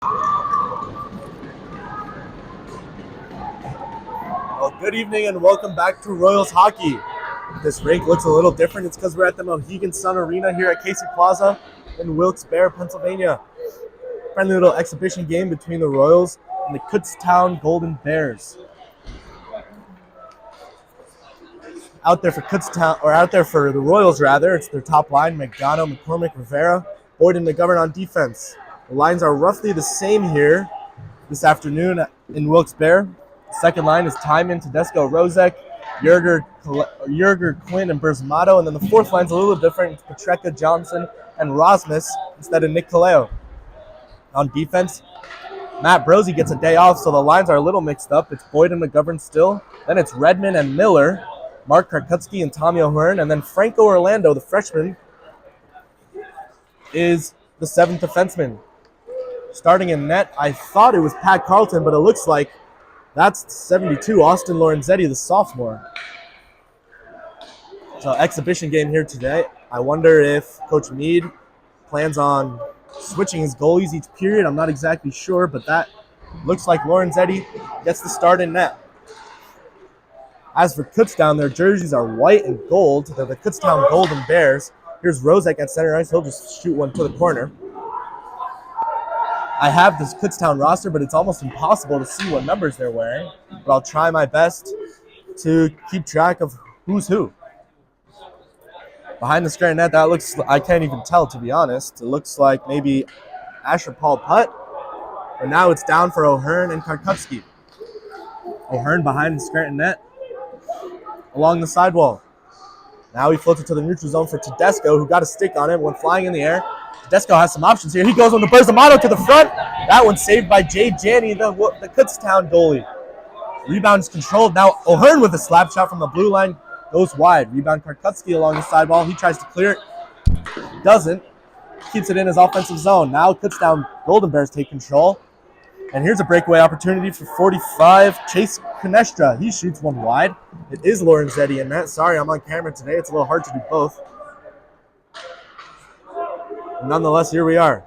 Well, good evening and welcome back to Royals Hockey. This rink looks a little different. It's because we're at the Mohegan Sun Arena here at Casey Plaza in Wilkes-Barre, Pennsylvania. Friendly little exhibition game between the Royals and the Kutztown Golden Bears. Out there for the Royals rather, it's their top line: Magano, McCormick, Rivera, Boyd, and McGovern on defense. The lines are roughly the same here this afternoon in Wilkes-Barre. The second line is Timon, Tedesco, Rozek, Yerger, Quinn, and Berzamato. And then the fourth line's a little different. It's Petreka, Johnson, and Rosmus instead of Nick Kaleo. On defense, Matt Brosey gets a day off, so the lines are a little mixed up. It's Boyd and McGovern still. Then it's Redmond and Miller, Mark Karkutsky and Tommy O'Hearn. And then Franco Orlando, the freshman, is the seventh defenseman. Starting in net, I thought it was Pat Carlton, but it looks like that's 72, Austin Lorenzetti, the sophomore. So exhibition game here today. I wonder if Coach Meade plans on switching his goalies each period. I'm not exactly sure, but that looks like Lorenzetti gets the start in net. As for Kutztown, their jerseys are white and gold. They're the Kutztown Golden Bears. Here's Rozek at center ice. He'll just shoot one to the corner. I have this Kutztown roster, but it's almost impossible to see what numbers they're wearing. But I'll try my best to keep track of who's who. Behind the square net, that looks, I can't even tell, to be honest. It looks like maybe Asher Paul Putt. But now it's down for O'Hearn and Karkutsky. O'Hearn behind the square net along the sidewall. Now he floats it to the neutral zone for Tedesco, who got a stick on it, went flying in the air. Tedesco has some options here. He goes on the Berzamato to the front. That one's saved by Jay Janney, the Kutztown goalie. Rebound is controlled. Now O'Hearn with a slap shot from the blue line goes wide. Rebound Karkutsky along the sidewall. He tries to clear it. Doesn't. Keeps it in his offensive zone. Now Kutztown Golden Bears take control. And here's a breakaway opportunity for 45, Chase Canestra. He shoots one wide. It is Lorenzetti in net. Sorry, I'm on camera today. It's a little hard to do both. Nonetheless, here we are.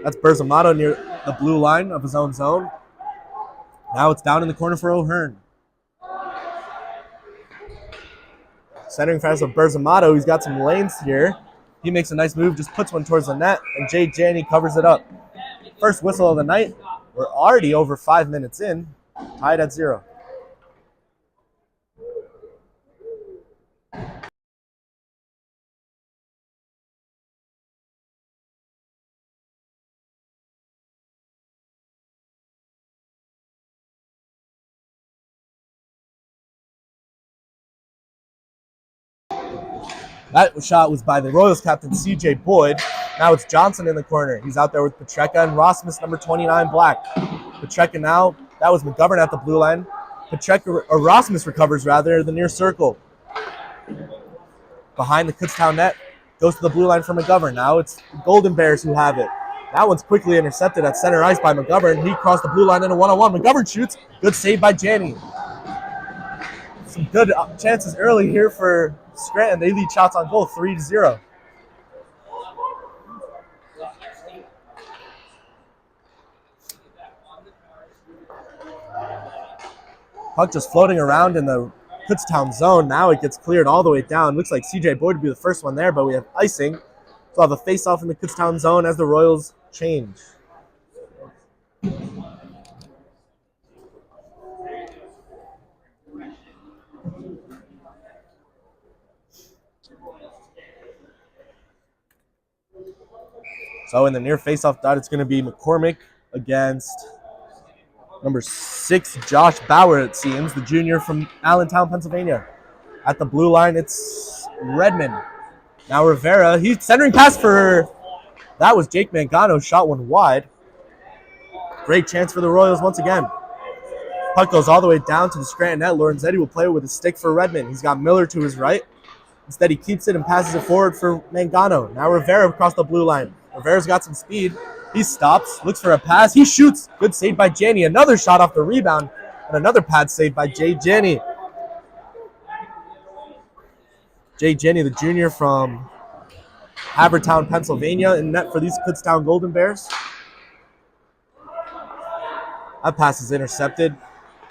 That's Berzamato near the blue line of his own zone. Now it's down in the corner for O'Hearn. Centering fast of Berzamato. He's got some lanes here. He makes a nice move, just puts one towards the net, and Jay Janney covers it up. First whistle of the night. We're already over 5 minutes in, tied at 0. That shot was by the Royals captain, CJ Boyd. Now it's Johnson in the corner. He's out there with Petreka and Rosmus, number 29, black. Petreka now, that was McGovern at the blue line. Rosmus recovers rather, the near circle. Behind the Kutztown net, goes to the blue line for McGovern. Now it's the Golden Bears who have it. That one's quickly intercepted at center ice by McGovern. He crossed the blue line in a one-on-one. McGovern shoots. Good save by Janney. Some good chances early here for Scranton. They lead shots on goal 3-0. Puck just floating around in the Kutztown zone. Now it gets cleared all the way down. Looks like CJ Boyd would be the first one there, but we have icing. So we'll have a face-off in the Kutztown zone as the Royals change. So in the near face-off dot, it's going to be McCormick against number 6, Josh Bauer, it seems, the junior from Allentown, Pennsylvania. At the blue line, it's Redmond. Now Rivera, he's centering pass for, that was Jake Mangano, shot one wide. Great chance for the Royals once again. Puck goes all the way down to the Scranton net. Lorenzetti will play with a stick for Redmond. He's got Miller to his right. Instead, he keeps it and passes it forward for Mangano. Now Rivera across the blue line. Rivera's got some speed. He stops, looks for a pass. He shoots. Good save by Janney. Another shot off the rebound. And another pad save by Jay Janney. Jay Janney, the junior from Havertown, Pennsylvania, in net for these Kutztown Golden Bears. That pass is intercepted.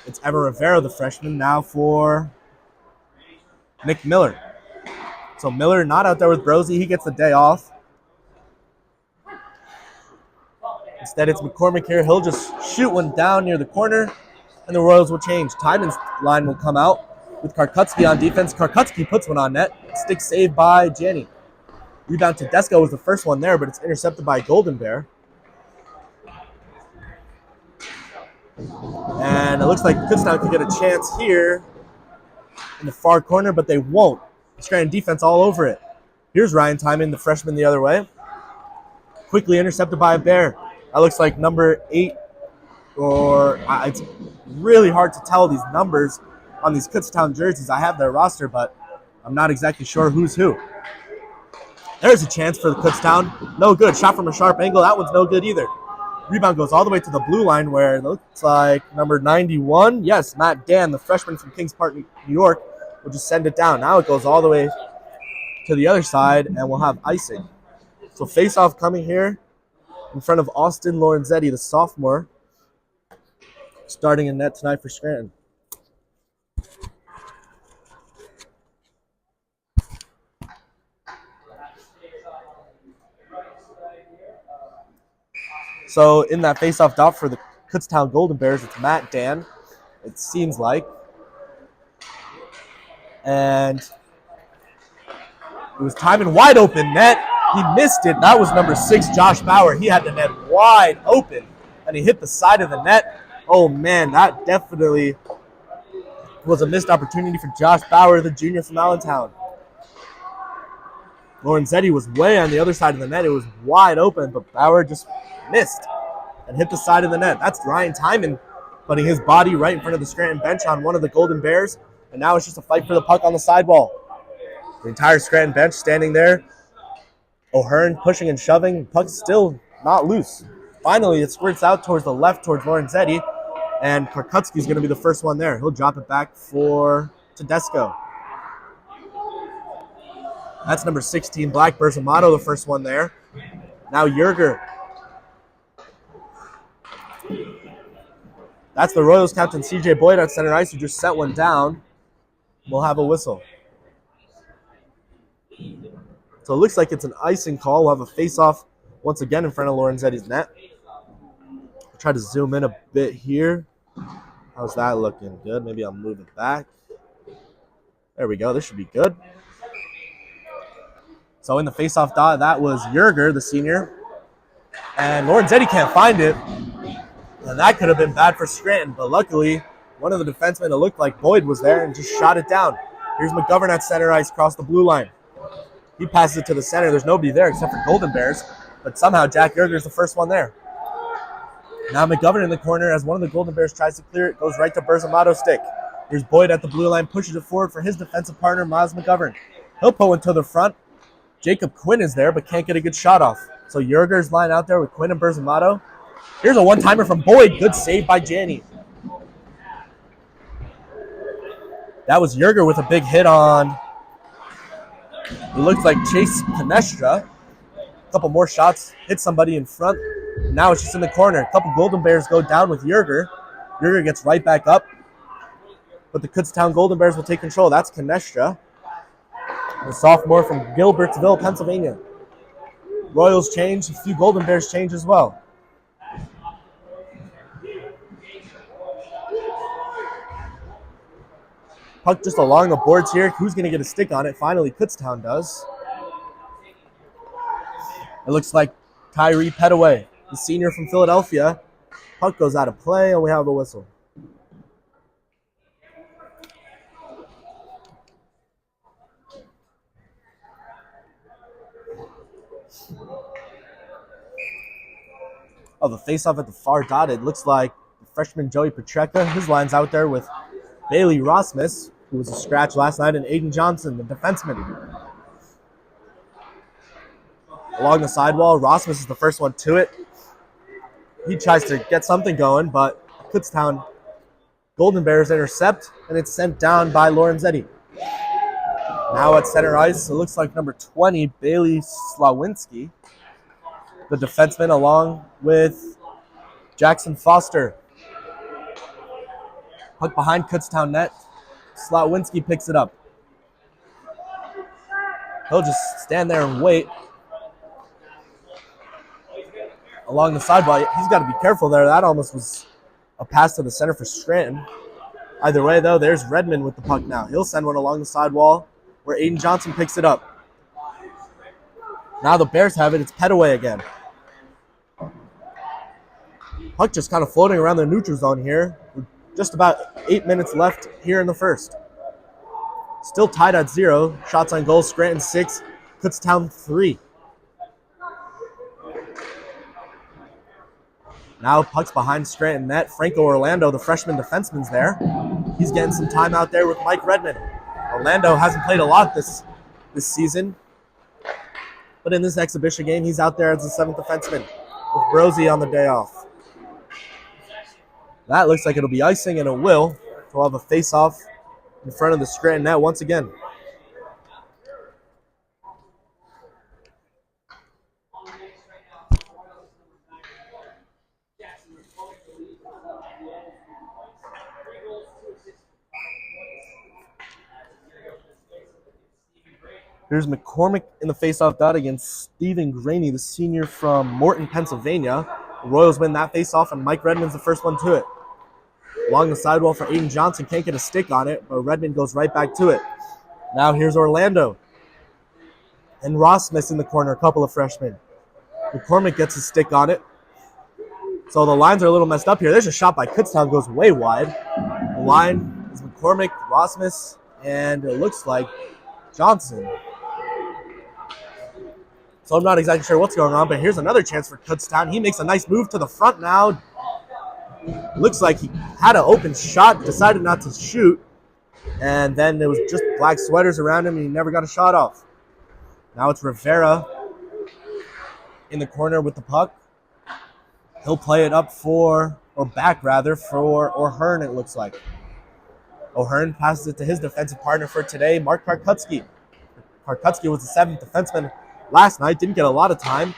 It's Evan Rivera, the freshman, now for Nick Miller. So Miller not out there with Brosey. He gets the day off. Instead, it's McCormick here. He'll just shoot one down near the corner, and the Royals will change. Timon's line will come out with Karkutsky on defense. Karkutsky puts one on net. Stick saved by Janney. Rebound to Desko was the first one there, but it's intercepted by Golden Bear. And it looks like Kutztown could get a chance here in the far corner, but they won't. Scranton defense all over it. Here's Ryan Timon, the freshman, the other way. Quickly intercepted by a Bear. That looks like number 8, or it's really hard to tell these numbers on these Kutztown jerseys. I have their roster, but I'm not exactly sure who's who. There's a chance for the Kutztown. No good. Shot from a sharp angle. That one's no good either. Rebound goes all the way to the blue line where it looks like number 91. Yes, Matt Dan, the freshman from Kings Park, New York, will just send it down. Now it goes all the way to the other side, and we'll have icing. So face-off coming here in front of Austin Lorenzetti, the sophomore, starting in net tonight for Scranton. So in that face-off dot for the Kutztown Golden Bears, it's Matt Dan, it seems like. And it was Timon wide open net. He missed it. That was number 6, Josh Bauer. He had the net wide open, and he hit the side of the net. Oh, man, that definitely was a missed opportunity for Josh Bauer, the junior from Allentown. Lorenzetti was way on the other side of the net. It was wide open, but Bauer just missed and hit the side of the net. That's Ryan Timon putting his body right in front of the Scranton bench on one of the Golden Bears, and now it's just a fight for the puck on the sidewall. The entire Scranton bench standing there. O'Hearn pushing and shoving. Puck's still not loose. Finally, it squirts out towards the left, towards Lorenzetti, and Karkutsky's going to be the first one there. He'll drop it back to Desko. That's number 16, Black Berzamato, the first one there. Now Yerger. That's the Royals captain, CJ Boyd, at center ice, who just set one down. We'll have a whistle. So it looks like it's an icing call. We'll have a face-off once again in front of Lorenzetti's net. I'll try to zoom in a bit here. How's that looking? Good. Maybe I'll move it back. There we go. This should be good. So in the face-off dot, that was Yerger, the senior. And Lorenzetti can't find it. And that could have been bad for Scranton. But luckily, one of the defensemen, it looked like Boyd, was there and just shot it down. Here's McGovern at center ice across the blue line. He passes it to the center. There's nobody there except for Golden Bears. But somehow Jack Yerger's the first one there. Now McGovern in the corner as one of the Golden Bears tries to clear it. Goes right to Berzamato's stick. Here's Boyd at the blue line. Pushes it forward for his defensive partner, Miles McGovern. He'll put one to the front. Jacob Quinn is there but can't get a good shot off. So Yerger's line out there with Quinn and Berzamato. Here's a one-timer from Boyd. Good save by Janney. That was Yerger with a big hit on, it looks like Chase Canestra. A couple more shots, hit somebody in front. Now it's just in the corner. A couple Golden Bears go down with Yerger. Yerger gets right back up. But the Kutztown Golden Bears will take control. That's Canestra, the sophomore from Gilbertsville, Pennsylvania. Royals change. A few Golden Bears change as well. Puck just along the boards here. Who's going to get a stick on it? Finally, Kutztown does. It looks like Kyrie Petaway, the senior from Philadelphia. Puck goes out of play, and we have a whistle. Oh, the face-off at the far dot. It looks like the freshman Joey Petreka. His line's out there with Bailey Rosmus, who was a scratch last night, and Aiden Johnson, the defenseman. Along the sidewall, Rosmus is the first one to it. He tries to get something going, but Kutztown Golden Bears intercept, and it's sent down by Lorenzetti. Now at center ice, it looks like number 20, Bailey Slawinski, the defenseman, along with Jackson Foster. Puck behind Kutztown net. Slotwinski picks it up. He'll just stand there and wait. Along the sidewall, he's got to be careful there. That almost was a pass to the center for Scranton. Either way, though, there's Redmond with the puck now. He'll send one along the sidewall where Aiden Johnson picks it up. Now the Bears have it. It's Petaway again. Puck just kind of floating around the neutral zone here. With just about 8 minutes left here in the first. Still tied at 0. Shots on goal, Scranton 6, Kutztown 3. Now puck's behind Scranton net. Franco Orlando, the freshman defenseman's there. He's getting some time out there with Mike Redmond. Orlando hasn't played a lot this season. But in this exhibition game, he's out there as the 7th defenseman with Brosey on the day off. That looks like it'll be icing, and it will. We'll have a face-off in front of the Scranton net once again. Here's McCormick in the face-off dot against Stephen Graney, the senior from Morton, Pennsylvania. The Royals win that face-off, and Mike Redmond's the first one to it. Along the sidewall for Aiden Johnson. Can't get a stick on it, but Redmond goes right back to it. Now here's Orlando. And Ross Smith in the corner, a couple of freshmen. McCormick gets a stick on it. So the lines are a little messed up here. There's a shot by Kutztown, goes way wide. The line is McCormick, Rossmus, and it looks like Johnson. So I'm not exactly sure what's going on, but here's another chance for Kutztown. He makes a nice move to the front now. Looks like he had an open shot, decided not to shoot, and then there was just black sweaters around him, and he never got a shot off. Now it's Rivera in the corner with the puck. He'll play it up for O'Hearn, it looks like. O'Hearn passes it to his defensive partner for today, Mark Karkutsky. Karkutsky was the 7th defenseman last night, didn't get a lot of time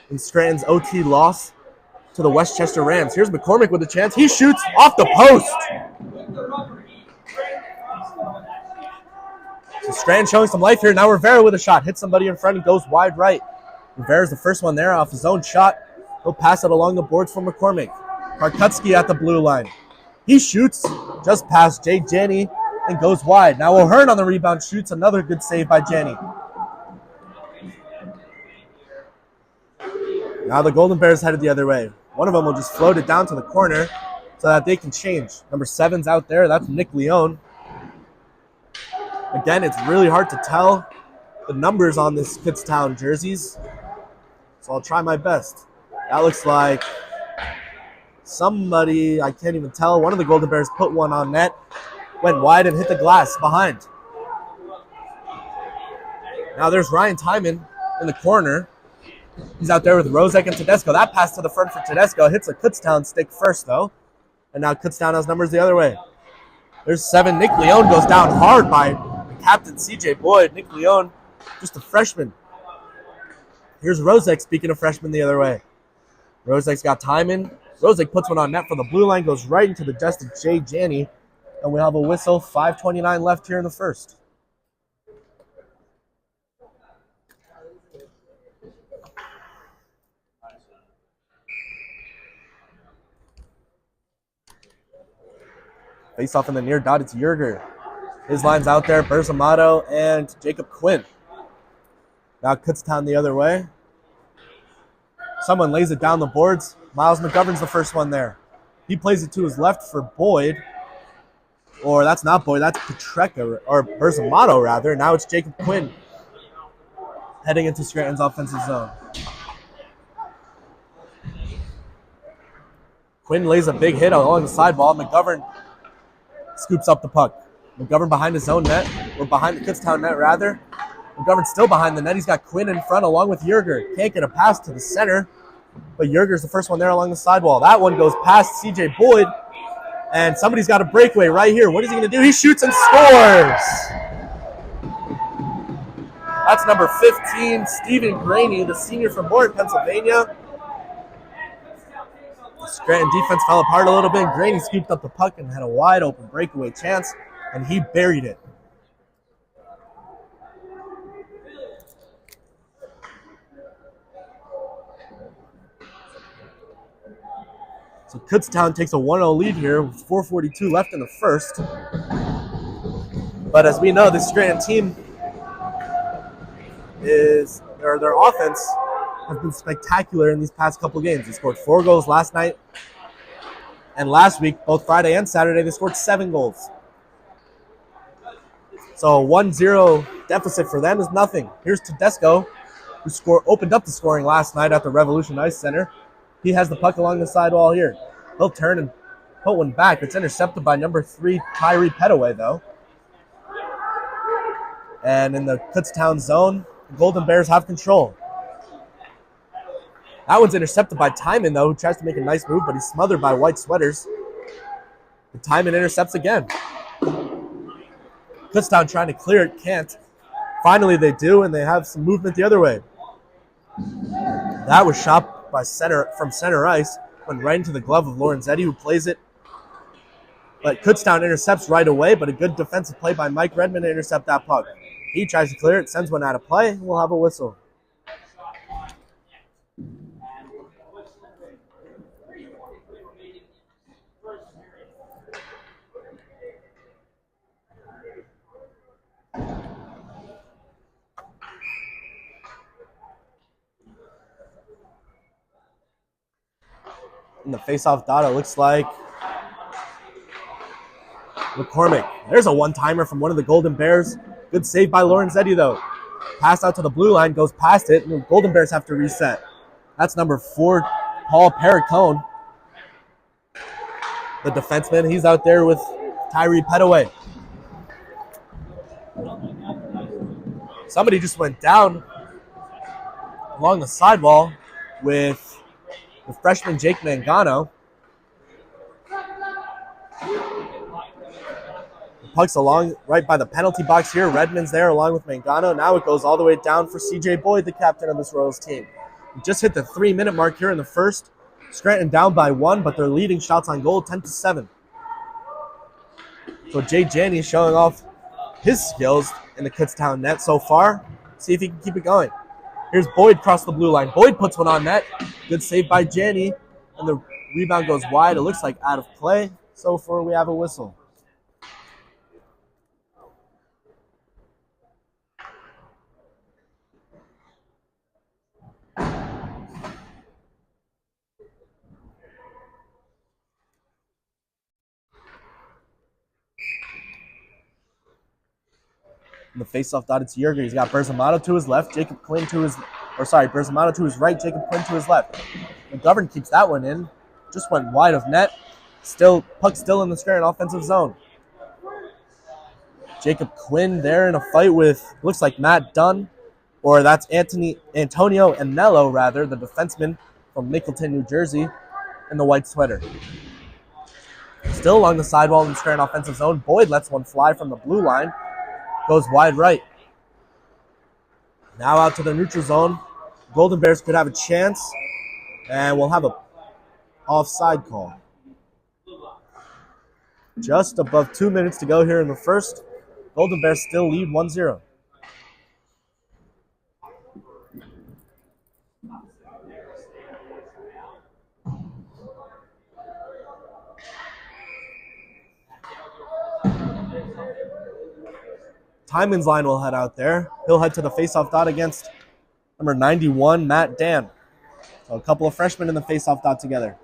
in Scranton's OT loss to the Westchester Rams. Here's McCormick with a chance. He shoots off the post. So Scranton showing some life here. Now Rivera with a shot. Hits somebody in front and goes wide right. Rivera's the first one there off his own shot. He'll pass it along the boards for McCormick. Karkutsky at the blue line. He shoots just past Jay Janney and goes wide. Now O'Hearn on the rebound shoots. Another good save by Janney. Now the Golden Bears headed the other way. One of them will just float it down to the corner so that they can change. Number 7's out there. That's Nick Leone. Again, it's really hard to tell the numbers on this Kutztown jerseys, so I'll try my best. That looks like somebody, I can't even tell. One of the Golden Bears put one on net, went wide and hit the glass behind. Now there's Ryan Timon in the corner. He's out there with Rozek and Tedesco. That pass to the front for Tedesco. Hits a Kutztown stick first, though. And now Kutztown has numbers the other way. There's 7. Nick Leone goes down hard by the captain, CJ Boyd. Nick Leone, just a freshman. Here's Rozek, speaking of freshmen, the other way. Rozek's got Timon. Rozek puts one on net for the blue line, goes right into the chest of Jay Janney. And we have a whistle, 5:29 left here in the first. Face off in the near dot, it's Yerger. His line's out there, Berzamato and Jacob Quinn. Now Kutztown the other way. Someone lays it down the boards. Miles McGovern's the first one there. He plays it to his left for Boyd. Or that's not Boyd, that's Petreka, or Berzamato rather. Now it's Jacob Quinn heading into Scranton's offensive zone. Quinn lays a big hit along the sideball. McGovern scoops up the puck. McGovern behind his own net, or behind the Kutztown net rather. McGovern's still behind the net. He's got Quinn in front along with Yerger. Can't get a pass to the center, but Yerger's the first one there along the sidewall. That one goes past CJ Boyd, and somebody's got a breakaway right here. What is he going to do? He shoots and scores! That's number 15, Stephen Graney, the senior from Morton, Pennsylvania. Scranton defense fell apart a little bit. Graney scooped up the puck and had a wide open breakaway chance, and he buried it. So Kutztown takes a 1-0 lead here with 4:42 left in the first. But as we know, this Scranton team their offense has been spectacular in these past couple games. They scored 4 goals last night, and last week, both Friday and Saturday, they scored 7 goals. So a 1-0 deficit for them is nothing. Here's Tedesco, who opened up the scoring last night at the Revolution Ice Center. He has the puck along the sidewall here. He'll turn and put one back. It's intercepted by number 3, Tyree Petaway, though. And in the Kutztown zone, the Golden Bears have control. That one's intercepted by Timon, though, who tries to make a nice move, but he's smothered by white sweaters. And Timon intercepts again. Kutztown trying to clear it, can't. Finally, they do, and they have some movement the other way. That was shot from center ice, went right into the glove of Lorenzetti, who plays it. But Kutztown intercepts right away, but a good defensive play by Mike Redmond to intercept that puck. He tries to clear it, sends one out of play, and we'll have a whistle. In the face-off dot, it looks like McCormick. There's a one-timer from one of the Golden Bears. Good save by Lorenzetti, though. Pass out to the blue line, goes past it, and the Golden Bears have to reset. That's number 4, Paul Perricone. The defenseman, he's out there with Tyree Petaway. Somebody just went down along the sidewall with the freshman Jake Mangano. The puck's along right by the penalty box here. Redmond's there along with Mangano. Now it goes all the way down for CJ Boyd, the captain of this Royals team. We just hit the 3-minute mark here in the first. Scranton down by 1, but they're leading shots on goal 10-7. So Jay Janney showing off his skills in the Kutztown net so far. See if he can keep it going. Here's Boyd across the blue line. Boyd puts one on net. Good save by Janney. And the rebound goes wide. It looks like out of play. So far, we have a whistle. In the face-off dot, it's Yerger. He's got Berzamato to his left, Berzamato to his right, Jacob Quinn to his left. McGovern keeps that one in. Just went wide of net. Puck still in the Scranton offensive zone. Jacob Quinn there in a fight with, looks like Matt Dunn, or that's Antonio Anello, rather, the defenseman from Nickelton, New Jersey, in the white sweater. Still along the sidewall in the Scranton offensive zone. Boyd lets one fly from the blue line. Goes wide right. Now out to the neutral zone. Golden Bears could have a chance, and we'll have a offside call. Just above 2 minutes to go here in the first. Golden Bears still lead 1-0. Timon's line will head out there. He'll head to the faceoff dot against number 91, Matt Dan. So a couple of freshmen in the faceoff dot together.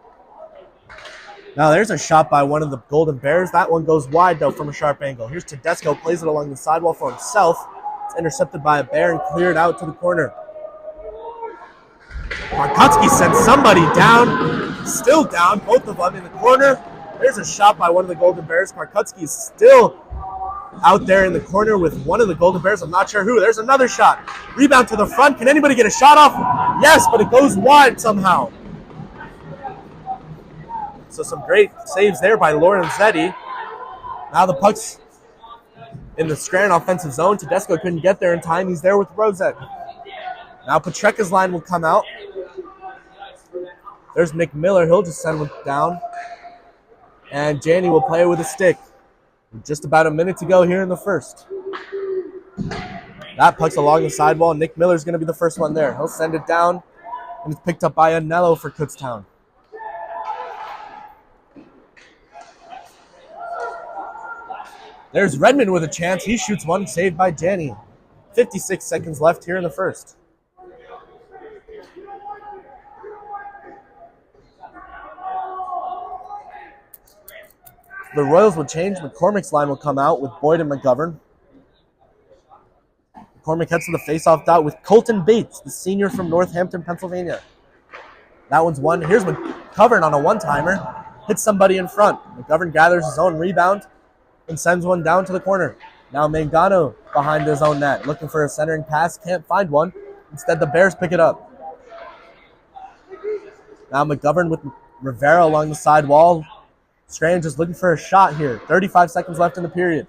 Now there's a shot by one of the Golden Bears. That one goes wide, though, from a sharp angle. Here's Tedesco, plays it along the sidewall for himself. It's intercepted by a Bear and cleared out to the corner. Markutsky sent somebody down. Still down, both of them in the corner. There's a shot by one of the Golden Bears. Markutsky is still out there in the corner with one of the Golden Bears. I'm not sure who. There's another shot. Rebound to the front. Can anybody get a shot off? Yes, but it goes wide somehow. So some great saves there by Lorenzetti. Now the puck's in the Scranton offensive zone. Tedesco couldn't get there in time. He's there with Rosette. Now Petreka's line will come out. There's Nick Miller. He'll just send one down. And Janney will play with a stick. Just about a minute to go here in the first. That puck's along the sidewall. Nick Miller's going to be the first one there. He'll send it down, and it's picked up by Anello for Kutztown. There's Redmond with a chance. He shoots one, saved by Janney. 56 seconds left here in the first. The Royals will change. McCormick's line will come out with Boyd and McGovern. McCormick heads to the faceoff dot with Colton Bates, the senior from Northampton, Pennsylvania. That one's one. Here's McGovern on a one-timer. Hits somebody in front. McGovern gathers his own rebound and sends one down to the corner. Now Mangano behind his own net, looking for a centering pass. Can't find one. Instead, the Bears pick it up. Now McGovern with Rivera along the side wall. Scranton just looking for a shot here. 35 seconds left in the period.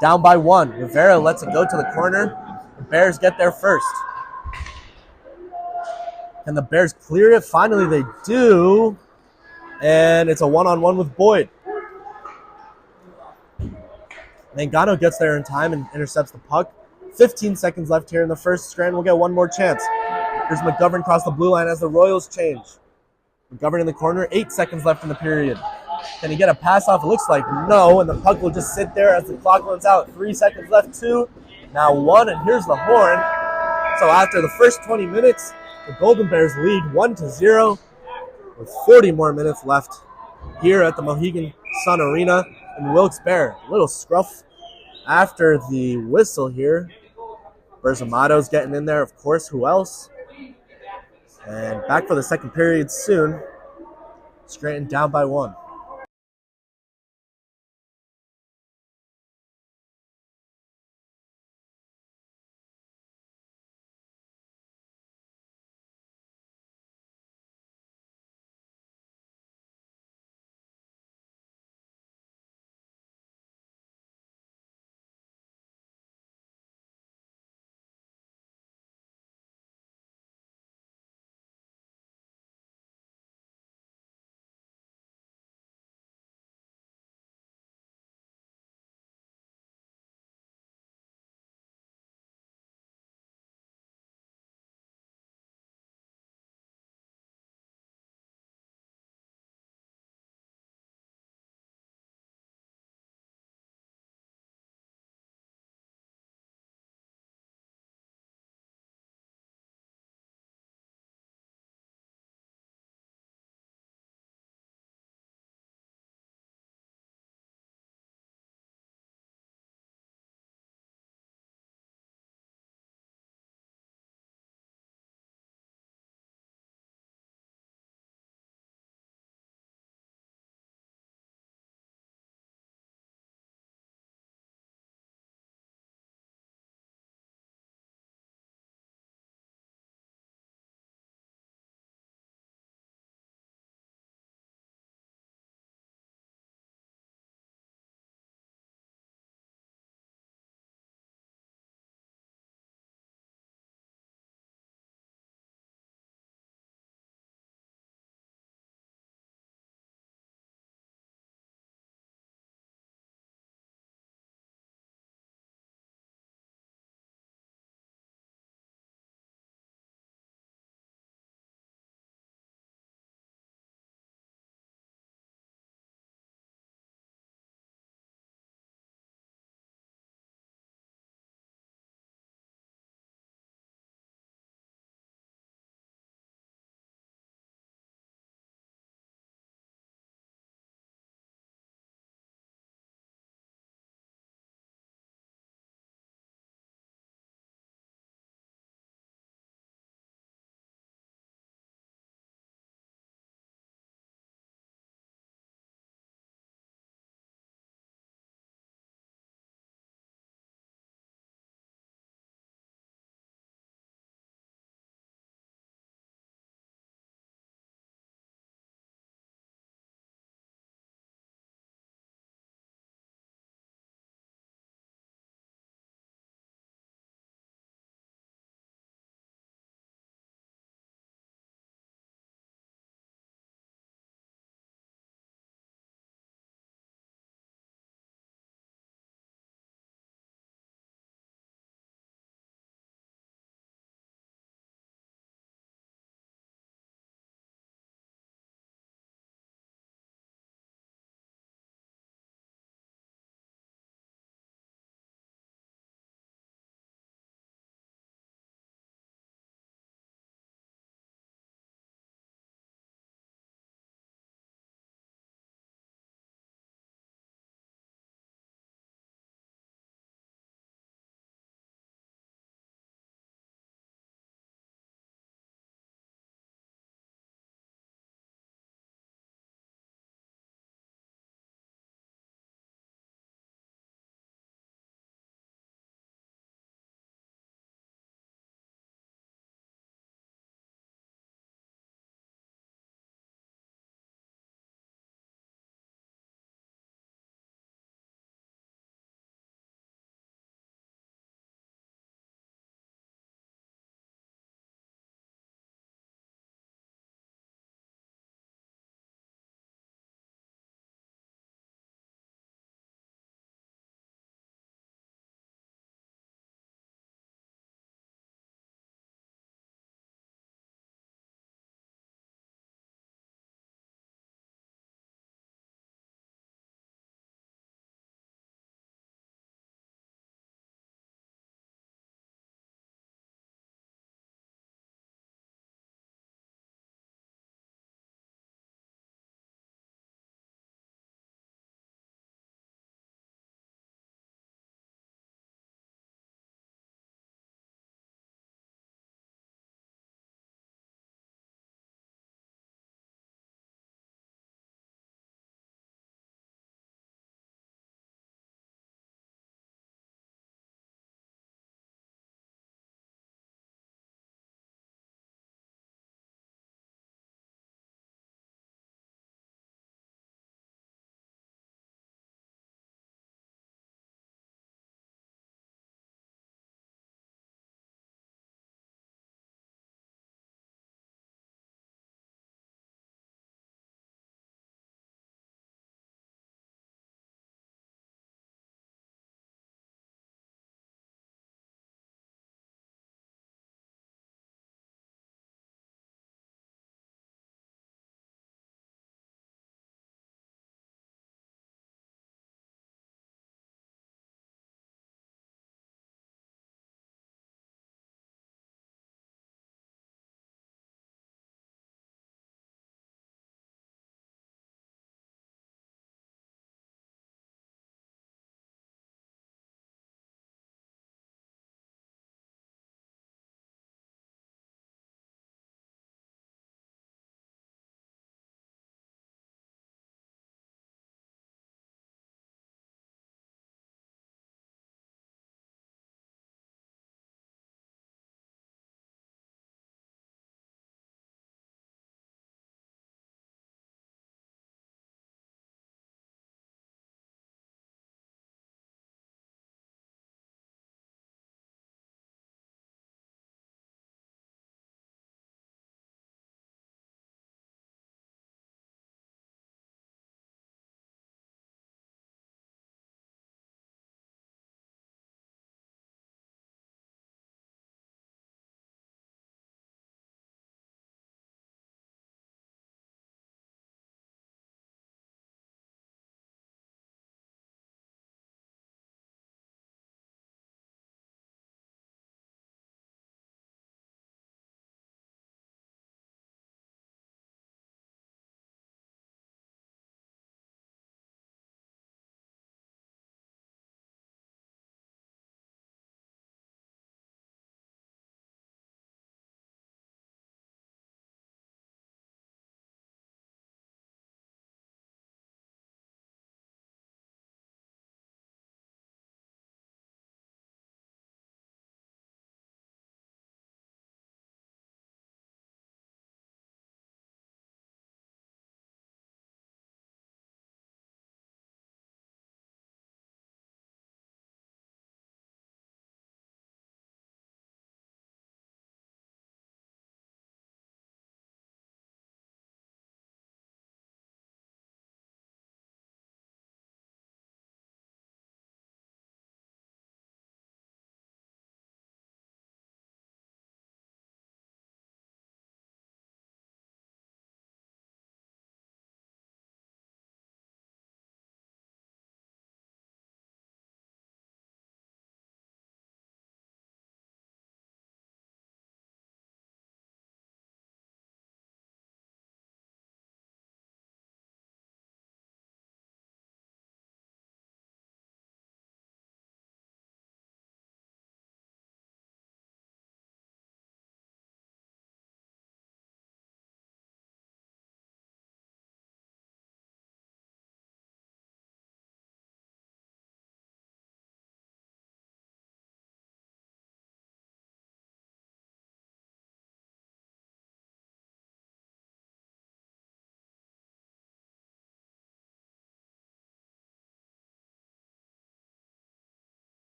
Down by one. Rivera lets it go to the corner. The Bears get there first. Can the Bears clear it? Finally, they do. And it's a one-on-one with Boyd. Mangano gets there in time and intercepts the puck. 15 seconds left here in the first. Scranton will get one more chance. Here's McGovern across the blue line as the Royals change. McGovern in the corner. 8 seconds left in the period. Can he get a pass off? It looks like no, and the puck will just sit there as the clock runs out. 3 seconds left, 2. Now 1, and here's the horn. So after the first 20 minutes, the Golden Bears lead 1-0 with 40 more minutes left here at the Mohegan Sun Arena in Wilkes-Barre. A little scruff after the whistle here. Berzamato's getting in there, of course. Who else? And back for the second period soon. Scranton down by 1.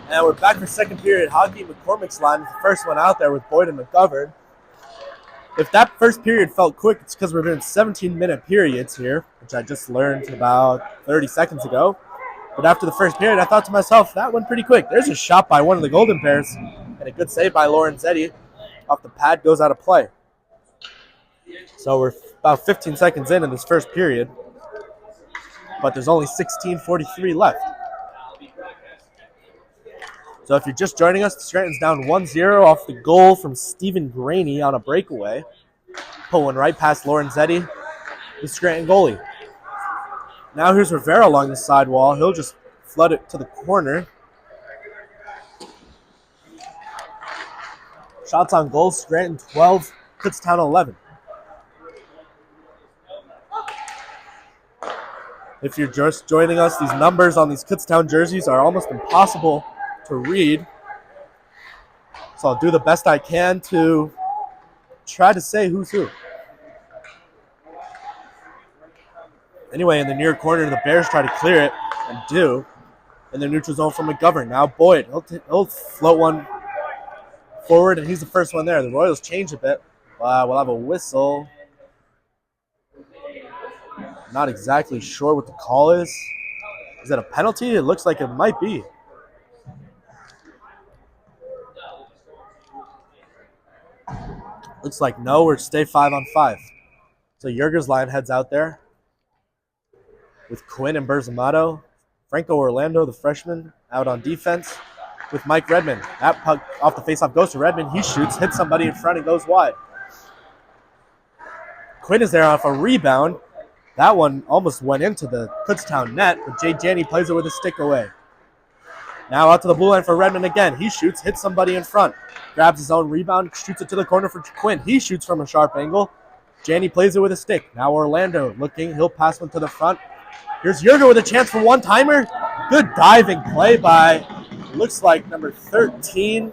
And we're back for second period hockey. McCormick's line is the first one out there with Boyd and McGovern. If that first period felt quick, it's because we're doing 17-minute periods here, which I just learned about 30 seconds ago. But after the first period, I thought to myself, that went pretty quick. There's a shot by one of the Golden Bears, and a good save by Lorenzetti. Off the pad, goes out of play. So we're about 15 seconds in this first period, but there's only 16:43 left. So if you're just joining us, Scranton's down 1-0 off the goal from Stephen Graney on a breakaway. Pull one right past Lorenzetti, the Scranton goalie. Now here's Rivera along the sidewall. He'll just flood it to the corner. Shots on goal, Scranton 12, Kutztown 11. If you're just joining us, these numbers on these Kutztown jerseys are almost impossible to read. So I'll do the best I can to try to say who's who. Anyway, in the near corner, the Bears try to clear it and do. In the neutral zone from McGovern. Now Boyd, he'll float one forward, and he's the first one there. The Royals change a bit. We'll have a whistle. Not exactly sure what the call is. Is that a penalty? It looks like it might be. Looks like no, we're stay 5-on-5. So Yerger's line heads out there with Quinn and Berzamato. Franco Orlando, the freshman, out on defense with Mike Redmond. That puck off the faceoff goes to Redmond. He shoots, hits somebody in front, and goes wide. Quinn is there off a rebound. That one almost went into the Kutztown net, but Jay Janney plays it with a stick away. Now out to the blue line for Redmond again. He shoots, hits somebody in front. Grabs his own rebound, shoots it to the corner for Quinn. He shoots from a sharp angle. Janney plays it with a stick. Now Orlando looking. He'll pass one to the front. Here's Yerger with a chance for one-timer. Good diving play by, looks like number 13.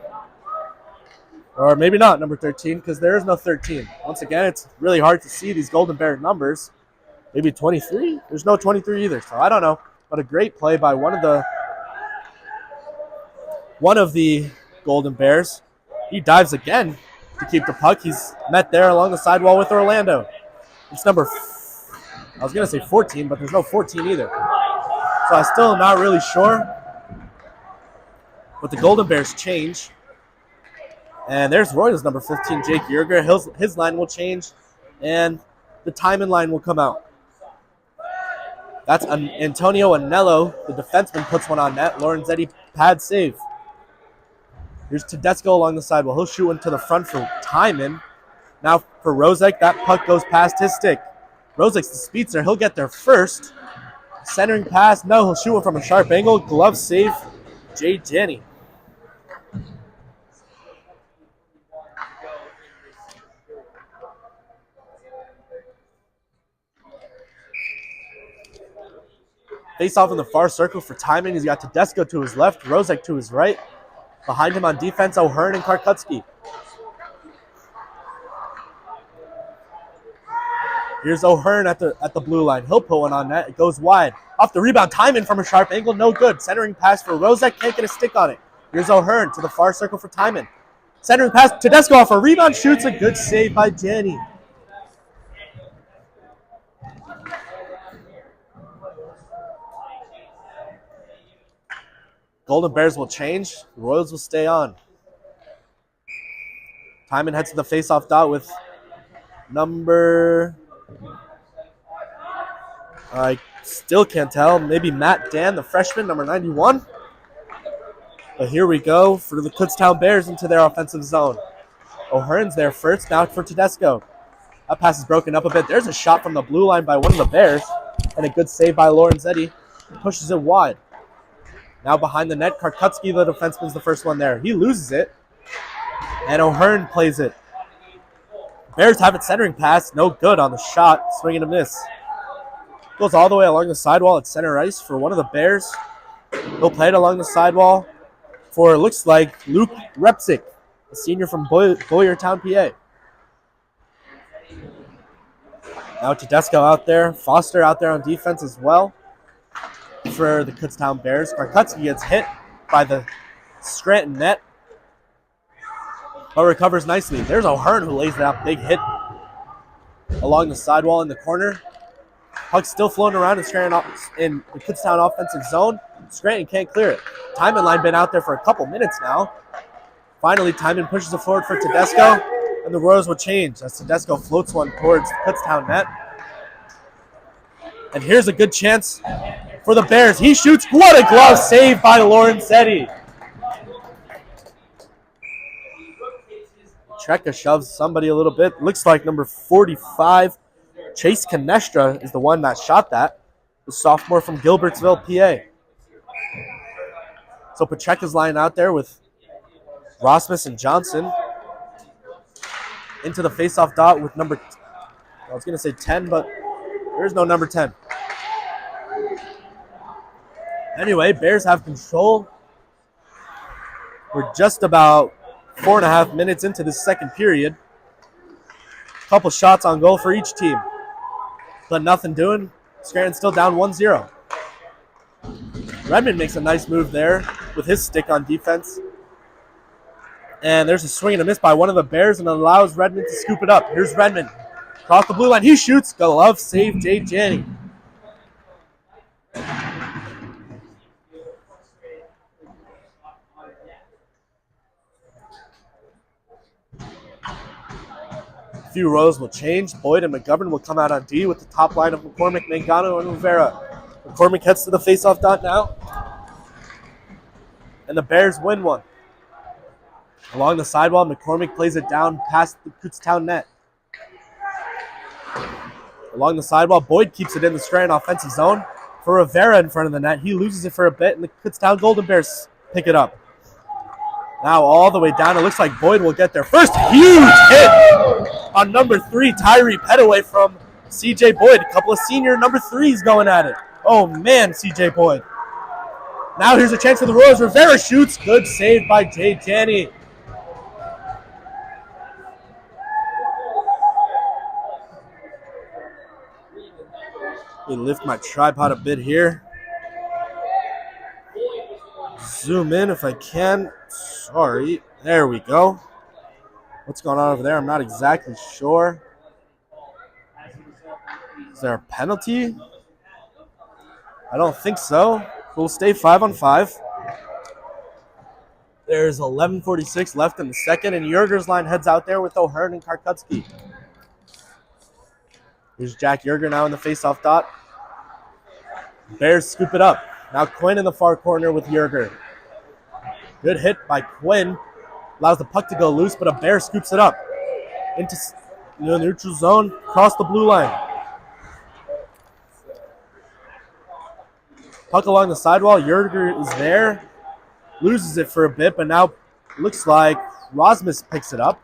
Or maybe not number 13, because there is no 13. Once again, it's really hard to see these Golden Bear numbers. Maybe 23? There's no 23 either, so I don't know. But a great play by one of the Golden Bears. He dives again to keep the puck. He's met there along the sidewall with Orlando. It's number, I was going to say 14, but there's no 14 either. So I'm still not really sure. But the Golden Bears change. And there's Royals number 15, Jake Yerger. His line will change, and the Timon line will come out. That's Antonio Anello. The defenseman puts one on net. Lorenzetti pad save. Here's Tedesco along the sidewall. He'll shoot one to the front for Timon. Now for Rozek, that puck goes past his stick. Rozek's the speedster. He'll get there first. Centering pass. No, he'll shoot one from a sharp angle. Glove save. Jay Janney. Face off in the far circle for Timon. He's got Tedesco to his left, Rozek to his right. Behind him on defense, O'Hearn and Karkutsky. Here's O'Hearn at the blue line. He'll put one on net. It goes wide. Off the rebound, Timon from a sharp angle. No good. Centering pass for Rozek. Can't get a stick on it. Here's O'Hearn to the far circle for Timon. Centering pass. Tedesco off a rebound. Shoots a good save by Janney. Golden Bears will change. The Royals will stay on. Timon heads to the face-off dot with number... I still can't tell. Maybe Matt Dan, the freshman, number 91. But here we go for the Kutztown Bears into their offensive zone. O'Hearn's there first. Now for Tedesco. That pass is broken up a bit. There's a shot from the blue line by one of the Bears. And a good save by Lorenzetti. He pushes it wide. Now behind the net, Karkutsky, the defenseman's the first one there. He loses it. And O'Hearn plays it. Bears have it centering pass. No good on the shot. Swing and a miss. Goes all the way along the sidewall at center ice for one of the Bears. He'll play it along the sidewall for, it looks like, Luke Repsick, a senior from Boyertown, PA. Now Tedesco out there. Foster out there on defense as well for the Kutztown Bears. Karkutsky gets hit by the Scranton net, but recovers nicely. There's O'Hearn who lays that big hit along the sidewall in the corner. Puck's still floating around in the Kutztown offensive zone. Scranton can't clear it. Timon line been out there for a couple minutes now. Finally, Timon pushes it forward for Tedesco, and the Royals will change as Tedesco floats one towards the Kutztown net. And here's a good chance for the Bears. He shoots. What a glove save by Lorenzetti. Treka shoves somebody a little bit. Looks like number 45, Chase Canestra, is the one that shot that. The sophomore from Gilbertsville, PA. So Pacheco's lying out there with Rosmus and Johnson. Into the faceoff dot with number, I was going to say 10, but there's no number 10. Anyway, Bears have control. We're just about 4.5 minutes into the second period. Couple shots on goal for each team, but nothing doing. Scranton still down 1-0. Redmond makes a nice move there with his stick on defense. And there's a swing and a miss by one of the Bears and allows Redmond to scoop it up. Here's Redmond. Across the blue line. He shoots. Glove save, Jay Janney. A few rows will change. Boyd and McGovern will come out on D with the top line of McCormick, Mangano, and Rivera. McCormick heads to the faceoff dot now. And the Bears win one. Along the sidewall, McCormick plays it down past the Kutztown net. Along the sidewall, Boyd keeps it in the Scranton offensive zone for Rivera in front of the net. He loses it for a bit, and the Kutztown Golden Bears pick it up. Now all the way down, it looks like Boyd will get their first huge hit on number 3, Tyree Petaway from CJ Boyd. A couple of senior number 3s going at it. Oh man, CJ Boyd. Now here's a chance for the Royals. Rivera shoots. Good save by Jay Janney. Let me lift my tripod a bit here. Zoom in if I can. Sorry. There we go. What's going on over there? I'm not exactly sure. Is there a penalty? I don't think so. We'll stay 5-on-5. There's 11:46 left in the second, and Yerger's line heads out there with O'Hearn and Karkutsky. Here's Jack Yerger now in the faceoff dot. Bears scoop it up. Now Quinn in the far corner with Yerger. Good hit by Quinn. Allows the puck to go loose, but a Bear scoops it up. Into the neutral zone, across the blue line. Puck along the sidewall. Yerger is there. Loses it for a bit, but now looks like Rosmus picks it up.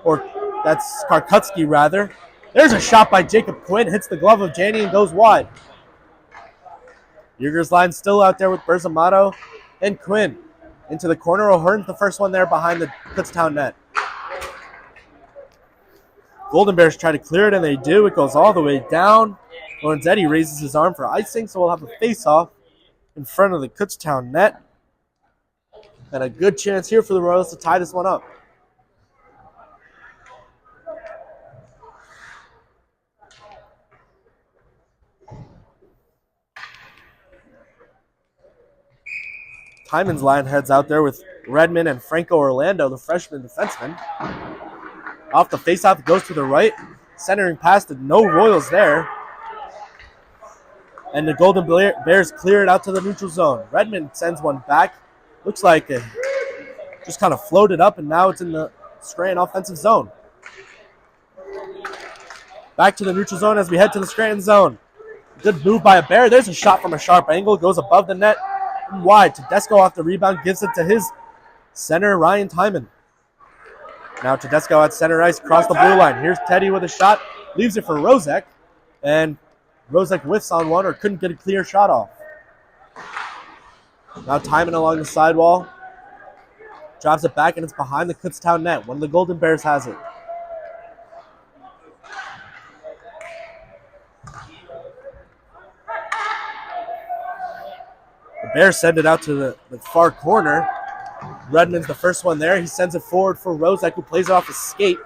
Or that's Karkutsky, rather. There's a shot by Jacob Quinn. Hits the glove of Janney and goes wide. Yerger's line still out there with Berzamato and Quinn. Into the corner. O'Hearn's the first one there behind the Kutztown net. Golden Bears try to clear it, and they do. It goes all the way down. Lorenzetti raises his arm for icing, so we'll have a face-off in front of the Kutztown net. And a good chance here for the Royals to tie this one up. Hyman's line heads out there with Redmond and Franco Orlando, the freshman defenseman. Off the faceoff, it goes to the right. Centering past it, no Royals there. And the Golden Bears clear it out to the neutral zone. Redmond sends one back. Looks like it just kind of floated up, and now it's in the Scranton offensive zone. Back to the neutral zone as we head to the Scranton zone. Good move by a Bear. There's a shot from a sharp angle. Goes above the net. Wide. Tedesco off the rebound, gives it to his center, Ryan Timon. Now Tedesco at center ice, across the blue line. Here's Teddy with a shot, leaves it for Rozek, and Rozek whiffs on one or couldn't get a clear shot off. Now Timon along the sidewall, drops it back, and it's behind the Kutztown net. One of the Golden Bears has it. The Bears send it out to the far corner. Redmond's the first one there. He sends it forward for Rozek, who plays it off his skate.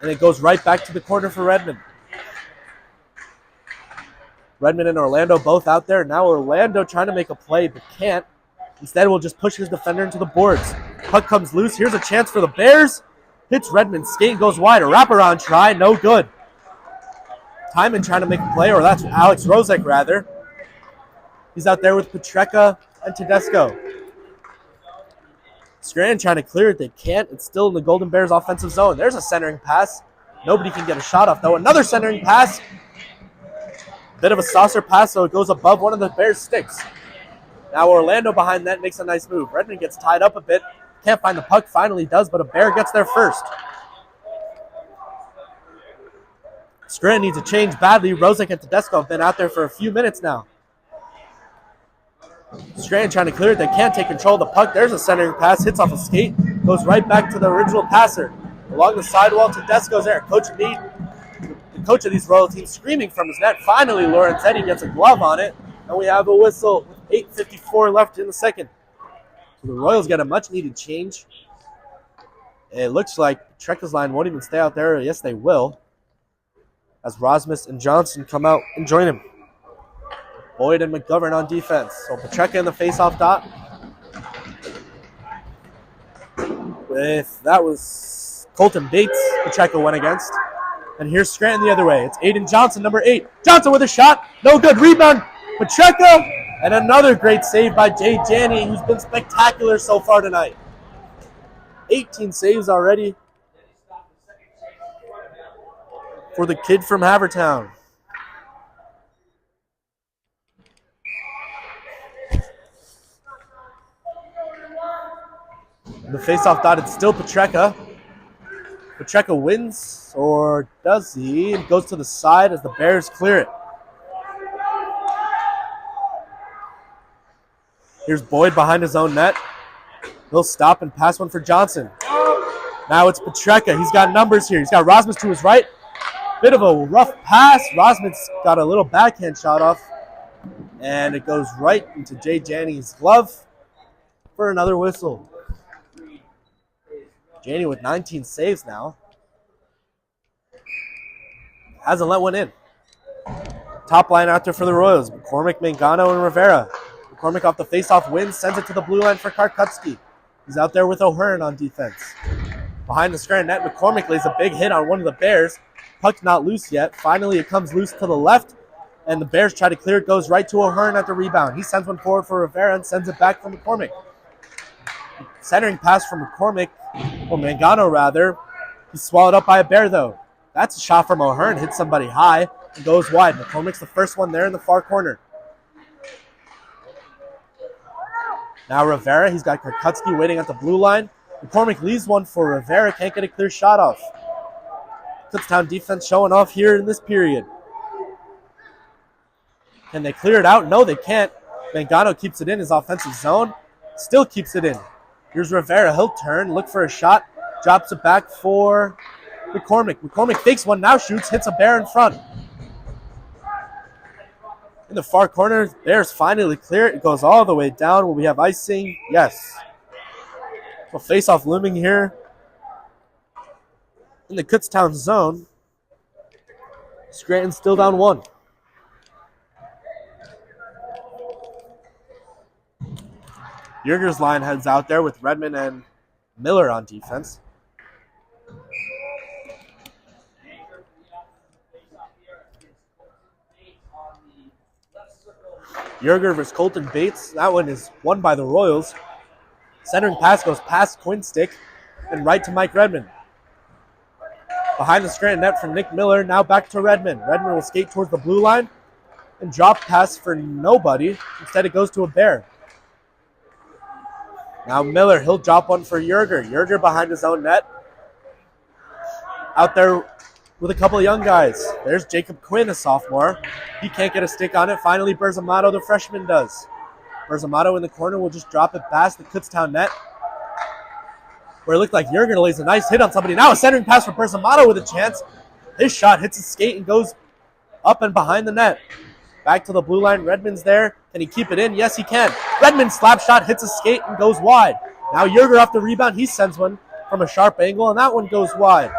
And it goes right back to the corner for Redmond. Redmond and Orlando both out there. Now Orlando trying to make a play, but can't. Instead, will just push his defender into the boards. Puck comes loose. Here's a chance for the Bears. Hits Redmond's skate, goes wide. A wraparound try, no good. Timon trying to make a play, or that's Alex Rozek, rather. He's out there with Petreka and Tedesco. Scranton trying to clear it. They can't. It's still in the Golden Bears offensive zone. There's a centering pass. Nobody can get a shot off, though. Another centering pass. Bit of a saucer pass, so it goes above one of the Bears' sticks. Now Orlando behind that makes a nice move. Redmond gets tied up a bit. Can't find the puck. Finally does, but a Bear gets there first. Scranton needs a change badly. Rozek and Tedesco have been out there for a few minutes now. Scranton trying to clear it. They can't take control of the puck. There's a centering pass. Hits off a skate. Goes right back to the original passer. Along the sidewall, Tedesco's there. Coach Meade, the coach of these Royal teams, screaming from his net. Finally, Lorenzetti gets a glove on it. And we have a whistle with 8:54 left in the second. So the Royals get a much-needed change. It looks like Treka's line won't even stay out there. Yes, they will. As Rasmus and Johnson come out and join him. Boyd and McGovern on defense. So Petreka in the face-off dot. That was Colton Bates, Petreka went against. And here's Scranton the other way. It's Aiden Johnson, number 8. Johnson with a shot. No good. Rebound. Petreka. And another great save by Jay Janney, who's been spectacular so far tonight. 18 saves already for the kid from Havertown. The face-off dot, it's still Petreka. Petreka wins, or does he? It goes to the side as the Bears clear it. Here's Boyd behind his own net. He'll stop and pass one for Johnson. Now it's Petreka. He's got numbers here. He's got Rasmus to his right. Bit of a rough pass. Rasmus got a little backhand shot off. And it goes right into Jay Janney's glove for another whistle. Janney with 19 saves now. Hasn't let one in. Top line out there for the Royals. McCormick, Mangano, and Rivera. McCormick off the face-off wins, sends it to the blue line for Karkutsky. He's out there with O'Hearn on defense. Behind the Scranton net, McCormick lays a big hit on one of the Bears. Puck's not loose yet. Finally, it comes loose to the left, and the Bears try to clear it. Goes right to O'Hearn at the rebound. He sends one forward for Rivera and sends it back for McCormick. Centering pass from McCormick, or Mangano rather. He's swallowed up by a Bear, though. That's a shot from O'Hearn. Hits somebody high and goes wide. McCormick's the first one there in the far corner. Now Rivera, he's got Karkutsky waiting at the blue line. McCormick leaves one for Rivera, can't get a clear shot off. Kutztown defense showing off here in this period. Can they clear it out? No, they can't. Mangano keeps it in his offensive zone. Still keeps it in. Here's Rivera, he'll turn, look for a shot. Drops it back for McCormick. McCormick fakes one, now shoots, hits a Bear in front. In the far corner, Bears finally clear it. It goes all the way down. Will we have icing? Yes. So face-off looming here in the Kutztown zone. Scranton still down 1. Yerger's line heads out there with Redmond and Miller on defense. Yerger versus Colton Bates. That one is won by the Royals. Centering pass goes past Quinstick and right to Mike Redmond. Behind the Scranton net from Nick Miller. Now back to Redmond. Redmond will skate towards the blue line and drop pass for nobody. Instead it goes to a Bear. Now Miller, he'll drop one for Yerger. Yerger behind his own net. Out there with a couple of young guys. There's Jacob Quinn, a sophomore. He can't get a stick on it. Finally, Berzamato, the freshman, does. Berzamato in the corner will just drop it past the Kutztown net, where it looked like Yerger lays a nice hit on somebody. Now a centering pass for Berzamato with a chance. His shot hits his skate and goes up and behind the net. Back to the blue line. Redmond's there. Can he keep it in? Yes, he can. Redmond slap shot, hits a skate, and goes wide. Now Yerger off the rebound. He sends one from a sharp angle, and that one goes wide.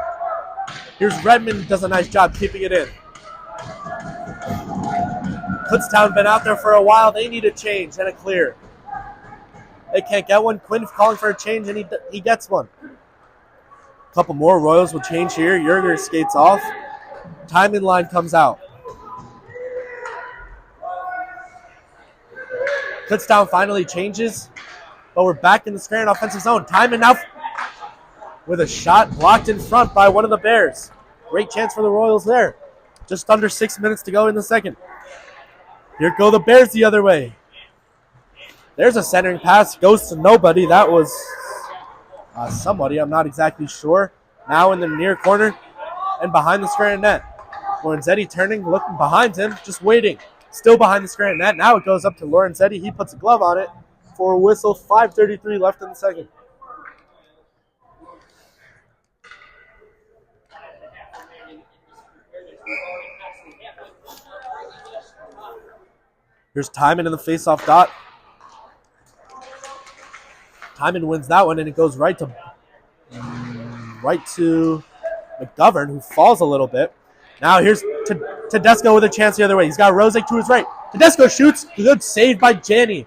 Here's Redmond, does a nice job keeping it in. Kutztown been out there for a while. They need a change and a clear. They can't get one. Quinn calling for a change, and he gets one. A couple more Royals will change here. Yerger skates off. Timing line comes out. Kutztown finally changes, but we're back in the Scranton offensive zone. Timing now with a shot blocked in front by one of the Bears. Great chance for the Royals there. Just under 6 minutes to go in the second. Here go the Bears the other way. There's a centering pass. Goes to nobody. That was somebody. I'm not exactly sure. Now in the near corner and behind the Scranton net. Lorenzetti turning, looking behind him, just waiting. Still behind the Scranton net. Now it goes up to Lorenzetti. He puts a glove on it for a whistle. 5:33 left in the second. Here's Timon in the face-off dot. Timon wins that one, and it goes right to McGovern, who falls a little bit. Now here's Tedesco with a chance the other way. He's got Rosick to his right. Tedesco shoots. Good save by Janney.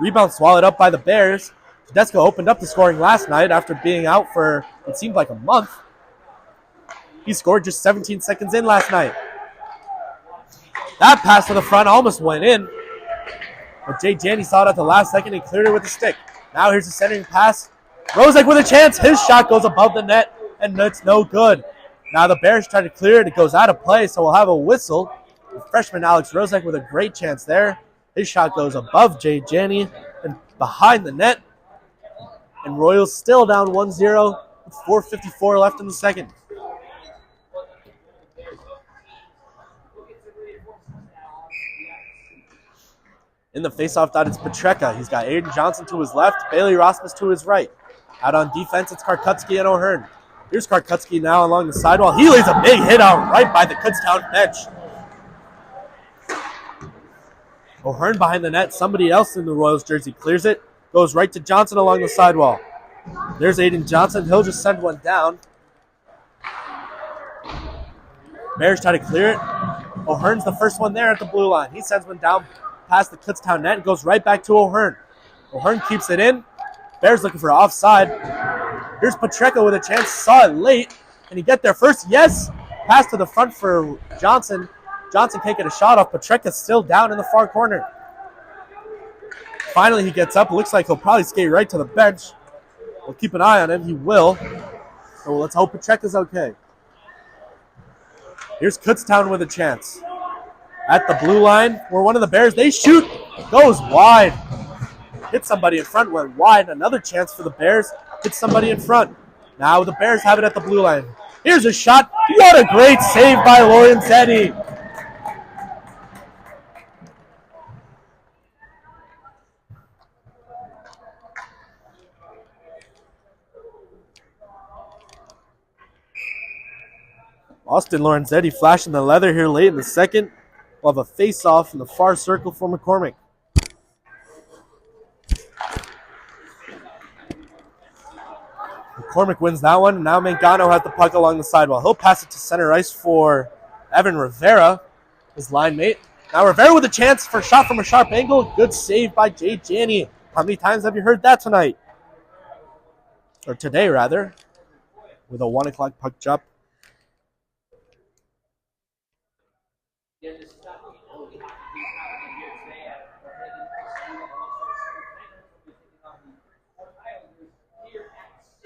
Rebound swallowed up by the Bears. Tedesco opened up the scoring last night after being out for, it seemed like, a month. He scored just 17 seconds in last night. That pass to the front almost went in. But Jay Janney saw it at the last second and cleared it with a stick. Now here's a centering pass. Rosick with a chance. His shot goes above the net, and it's no good. Now the Bears try to clear it. It goes out of play, so we'll have a whistle. The freshman Alex Rosick with a great chance there. His shot goes above Jay Janney and behind the net. And Royals still down 1-0 with 4:54 left in the second. In the faceoff dot, it's Petreka. He's got Aiden Johnson to his left, Bailey Rasmus to his right. Out on defense, it's Karkutsky and O'Hearn. Here's Karkutsky now along the sidewall. He lays a big hit out right by the Kutztown bench. O'Hearn behind the net. Somebody else in the Royals jersey clears it. Goes right to Johnson along the sidewall. There's Aiden Johnson. He'll just send one down. Bears try to clear it. O'Hearn's the first one there at the blue line. He sends one down past the Kutztown net and goes right back to O'Hearn. O'Hearn keeps it in. Bears looking for offside. Here's Petreka with a chance. Saw it late. Can he get there first? Yes. Pass to the front for Johnson. Johnson can't get a shot off. Petreka's still down in the far corner. Finally, he gets up. It looks like he'll probably skate right to the bench. We'll keep an eye on him. He will. So let's hope Petreka's okay. Here's Kutztown with a chance. At the blue line, where one of the Bears, they shoot. Goes wide. Hit somebody in front, went wide. Another chance for the Bears. Hit somebody in front. Now the Bears have it at the blue line. Here's a shot. What a great save by Lorenzetti. Austin Lorenzetti flashing the leather here late in the second. We'll have a face-off in the far circle for McCormick. McCormick wins that one. Now Mangano has the puck along the sidewall. He'll pass it to center ice for Evan Rivera, his line mate. Now Rivera with a chance for a shot from a sharp angle. Good save by Jay Janney. How many times have you heard that tonight? Or today, rather. With a 1 o'clock puck drop.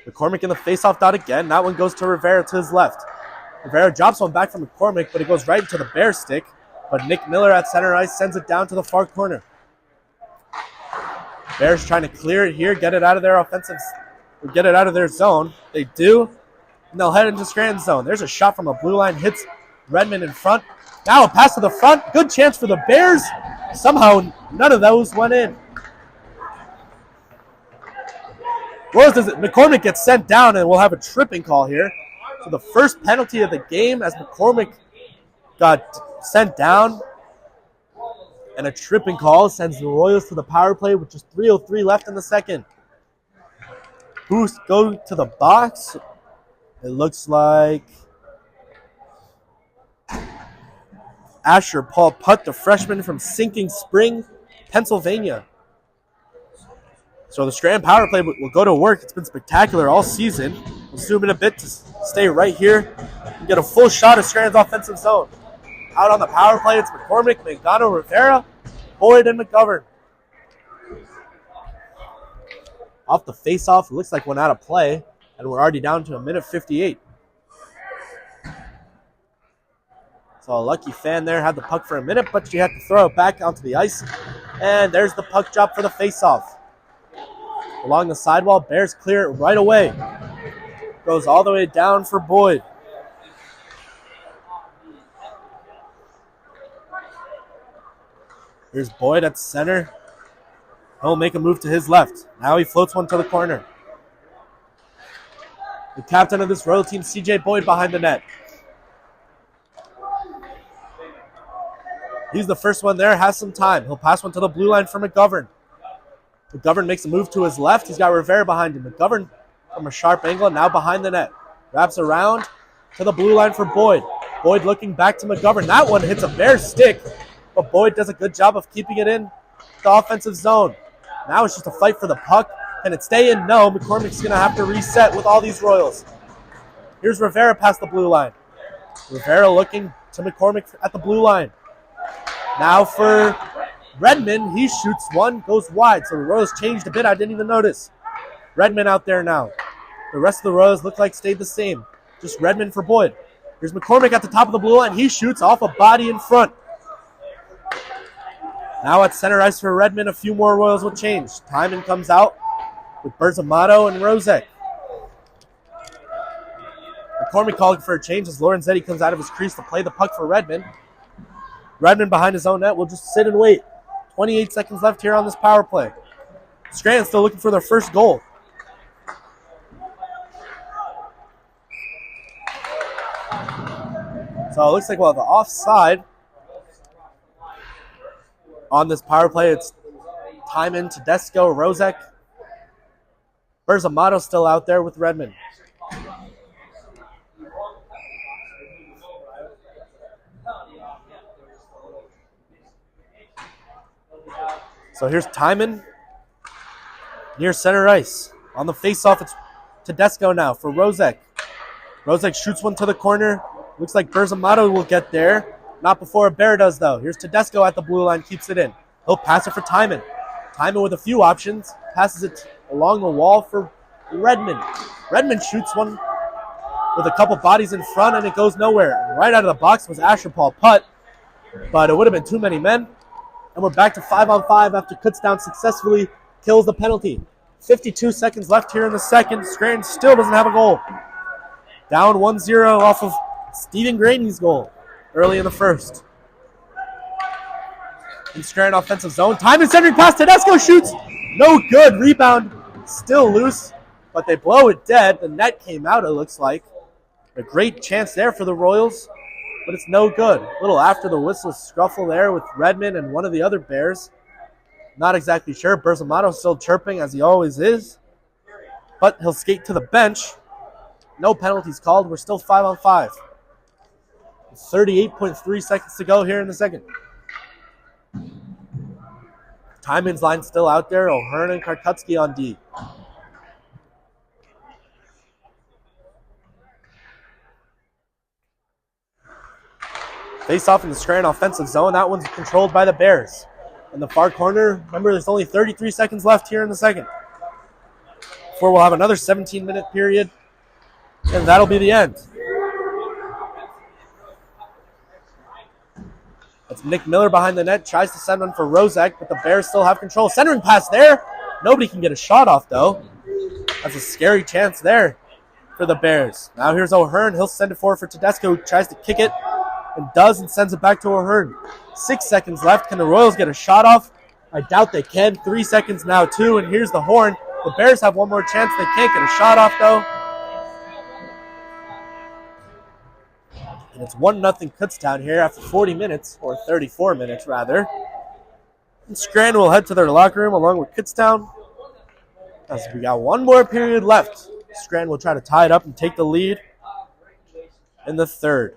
McCormick in the face-off dot again. That one goes to Rivera to his left. Rivera drops one back from McCormick, but it goes right into the Bear stick. But Nick Miller at center ice sends it down to the far corner. Bears trying to clear it here, get it out of their offensive, or get it out of their zone. They do, and they'll head into Scranton's zone. There's a shot from a blue line, hits Redmond in front. Now a pass to the front. Good chance for the Bears. Somehow none of those went in. McCormick gets sent down, and we'll have a tripping call here. So the first penalty of the game as McCormick got sent down. And a tripping call sends the Royals to the power play with just 3:03 left in the second. Who's going to the box? It looks like Asher Paul Putt, the freshman from Sinking Spring, Pennsylvania. So the Scranton power play will go to work. It's been spectacular all season. We'll zoom in a bit to stay right here and get a full shot of Scranton's offensive zone. Out on the power play, it's McCormick, Mangano, Rivera, Boyd, and McGovern. Off the face-off, it looks like one out of play, and we're already down to a minute 58. So a lucky fan there had the puck for a minute, but she had to throw it back onto the ice. And there's the puck drop for the face-off. Along the sidewall, Bears clear it right away. Goes all the way down for Boyd. Here's Boyd at center. He'll make a move to his left. Now he floats one to the corner. The captain of this road team, C.J. Boyd, behind the net. He's the first one there, has some time. He'll pass one to the blue line for McGovern. McGovern makes a move to his left. He's got Rivera behind him. McGovern from a sharp angle, now behind the net. Wraps around to the blue line for Boyd. Boyd looking back to McGovern. That one hits a bare stick, but Boyd does a good job of keeping it in the offensive zone. Now it's just a fight for the puck. Can it stay in? No. McCormick's going to have to reset with all these Royals. Here's Rivera past the blue line. Rivera looking to McCormick at the blue line. Now for Redmond, he shoots one, goes wide. So the Royals changed a bit. I didn't even notice. Redmond out there now. The rest of the Royals look like stayed the same. Just Redmond for Boyd. Here's McCormick at the top of the blue line. He shoots off a body in front. Now at center ice for Redmond, a few more Royals will change. Timon comes out with Berzamato and Rozek. McCormick calling for a change as Lorenzetti comes out of his crease to play the puck for Redmond. Redmond behind his own net will just sit and wait. 28 seconds left here on this power play. Scranton still looking for their first goal. So it looks like we'll have an offside on this power play. It's Timon, Tedesco, Rozek. Berzamato still out there with Redmond. So here's Timon near center ice. On the faceoff, it's Tedesco now for Rozek. Rozek shoots one to the corner. Looks like Berzamato will get there. Not before a Bear does, though. Here's Tedesco at the blue line, keeps it in. He'll pass it for Timon. Timon with a few options. Passes it along the wall for Redmond. Redmond shoots one with a couple bodies in front, and it goes nowhere. Right out of the box was Asher Paul Putt, but it would have been too many men. And we're back to 5-on-5 after Kutztown successfully kills the penalty. 52 seconds left here in the second. Scranton still doesn't have a goal. Down 1-0 off of Stephen Graney's goal early in the first. In Scranton offensive zone. Timon centering pass. Tedesco shoots. No good. Rebound still loose, but they blow it dead. The net came out, it looks like. A great chance there for the Royals, but it's no good. A little after the whistle scruffle there with Redmond and one of the other Bears. Not exactly sure. Berzamato still chirping as he always is, but he'll skate to the bench. No penalties called. We're still 5-on-5. 38.3 seconds to go here in the second. Timon's line still out there. O'Hearn and Karkutsky on D. Face off in the Scranton offensive zone. That one's controlled by the Bears. In the far corner, remember there's only 33 seconds left here in the second. Before we'll have another 17-minute period, and that'll be the end. It's Nick Miller behind the net, tries to send one for Rozek, but the Bears still have control. Centering pass there. Nobody can get a shot off, though. That's a scary chance there for the Bears. Now here's O'Hearn. He'll send it forward for Tedesco, who tries to kick it, and does, and sends it back to O'Hearn. 6 seconds left. Can the Royals get a shot off? I doubt they can. 3 seconds now, 2, and here's the horn. The Bears have one more chance. They can't get a shot off, though. And it's 1-0 Kutztown here after 40 minutes, or 34 minutes, rather. And Scranton will head to their locker room along with Kutztown. As we got one more period left. Scranton will try to tie it up and take the lead in the third.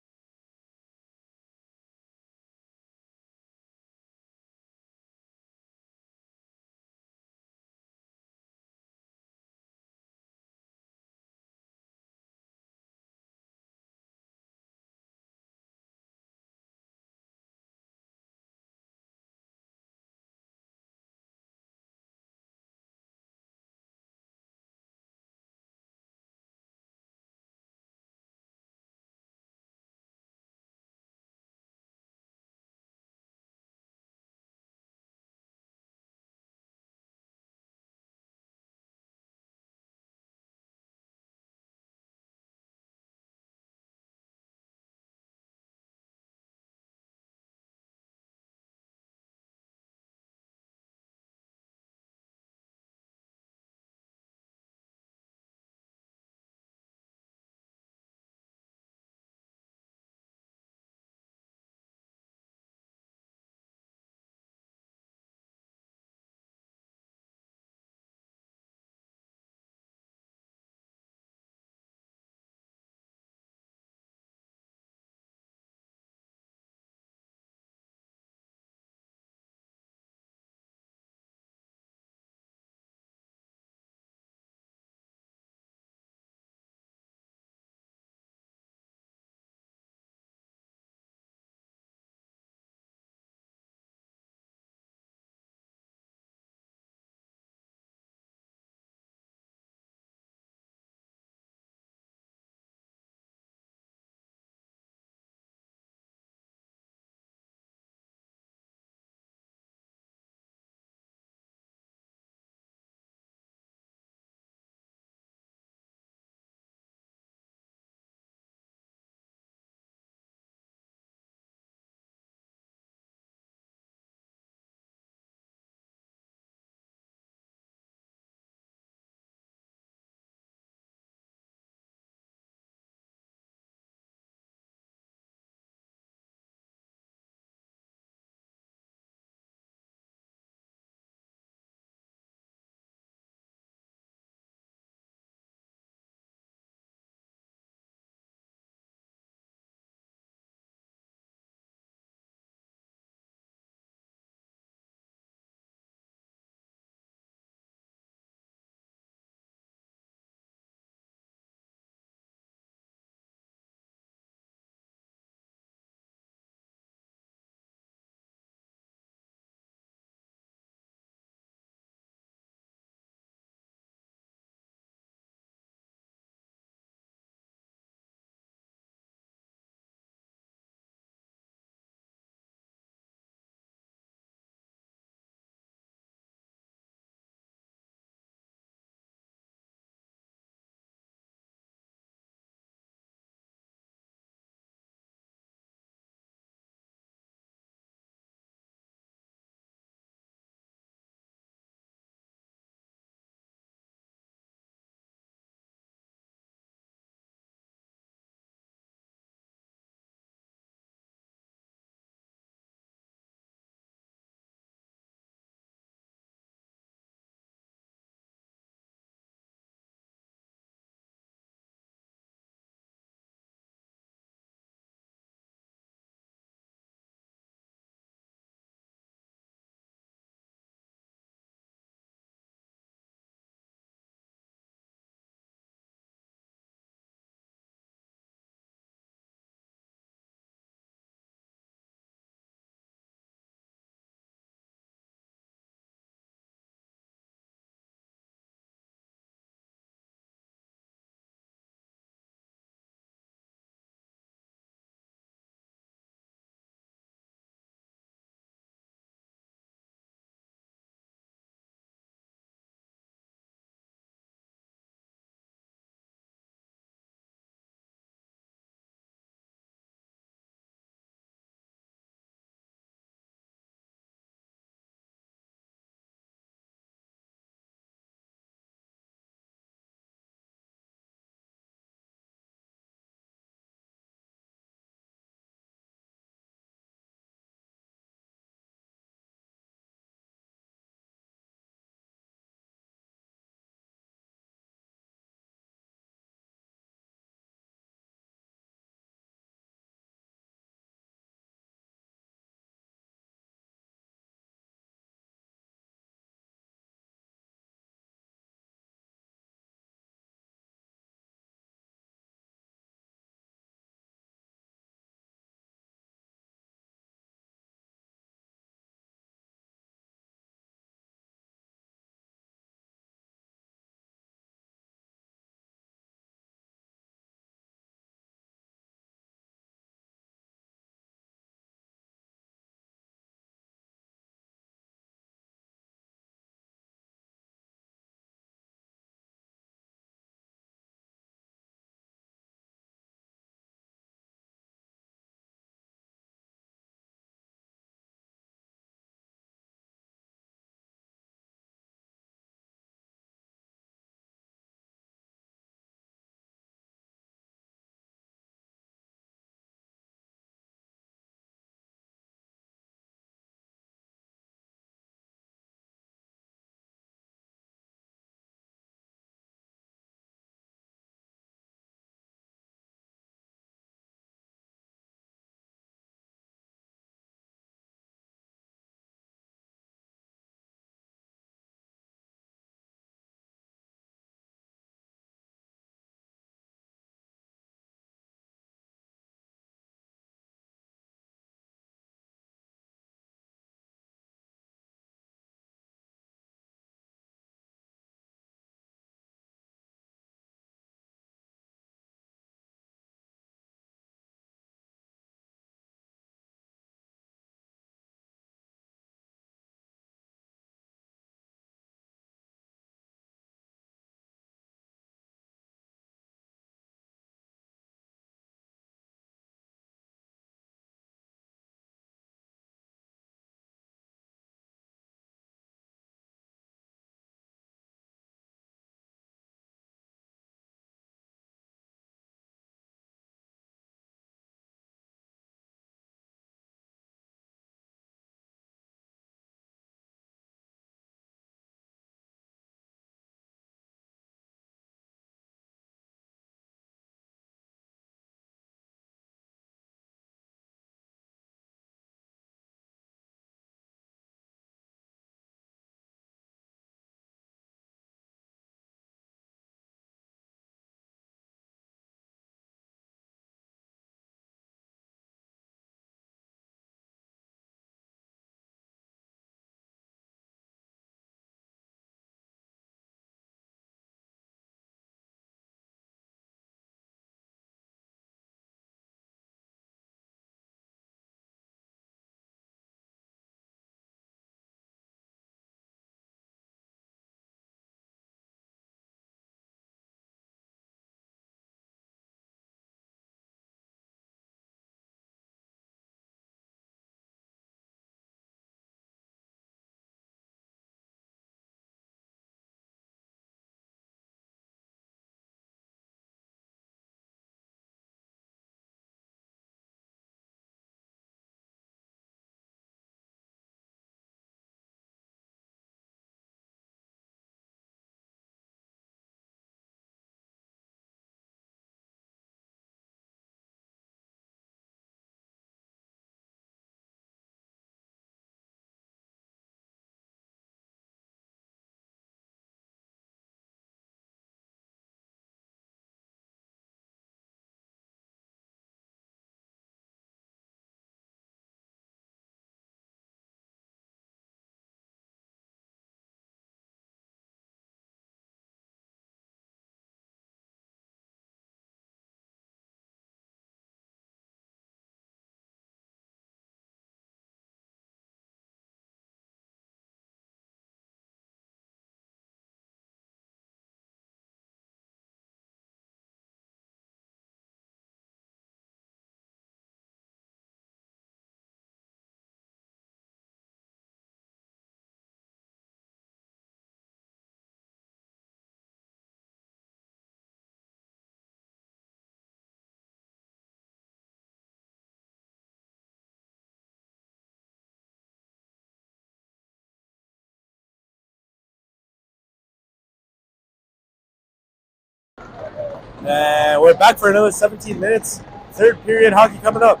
And we're back for another 17 minutes. Third period hockey coming up.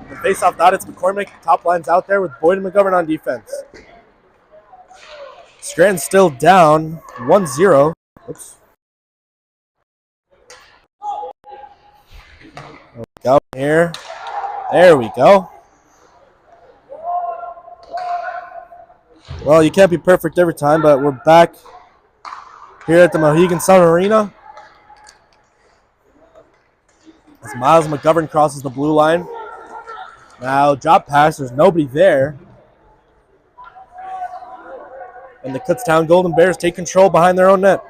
The face-off dot, it's McCormick. Top line's out there with Boyd and McGovern on defense. Scranton's still down 1-0. Oops. There we go here. There we go. Well, you can't be perfect every time, but we're back here at the Mohegan Sun Arena. As Miles McGovern crosses the blue line. Now, drop pass, there's nobody there. And the Kutztown Golden Bears take control behind their own net.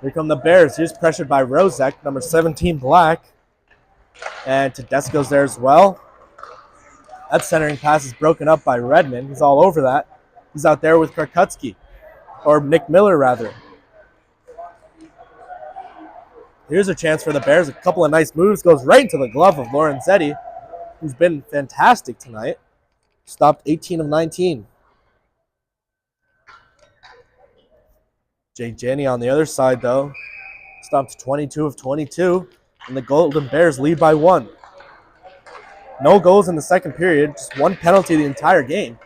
Here come the Bears. Here's pressured by Rozek, number 17, Black. And Tedesco's there as well. That centering pass is broken up by Redmond. He's all over that. He's out there with Karkutsky. Or Nick Miller, rather. Here's a chance for the Bears. A couple of nice moves. Goes right into the glove of Lorenzetti, who's been fantastic tonight. Stopped 18 of 19. Jay Janney on the other side, though. Stopped 22 of 22. And the Golden Bears lead by 1. No goals in the second period. Just one penalty the entire game.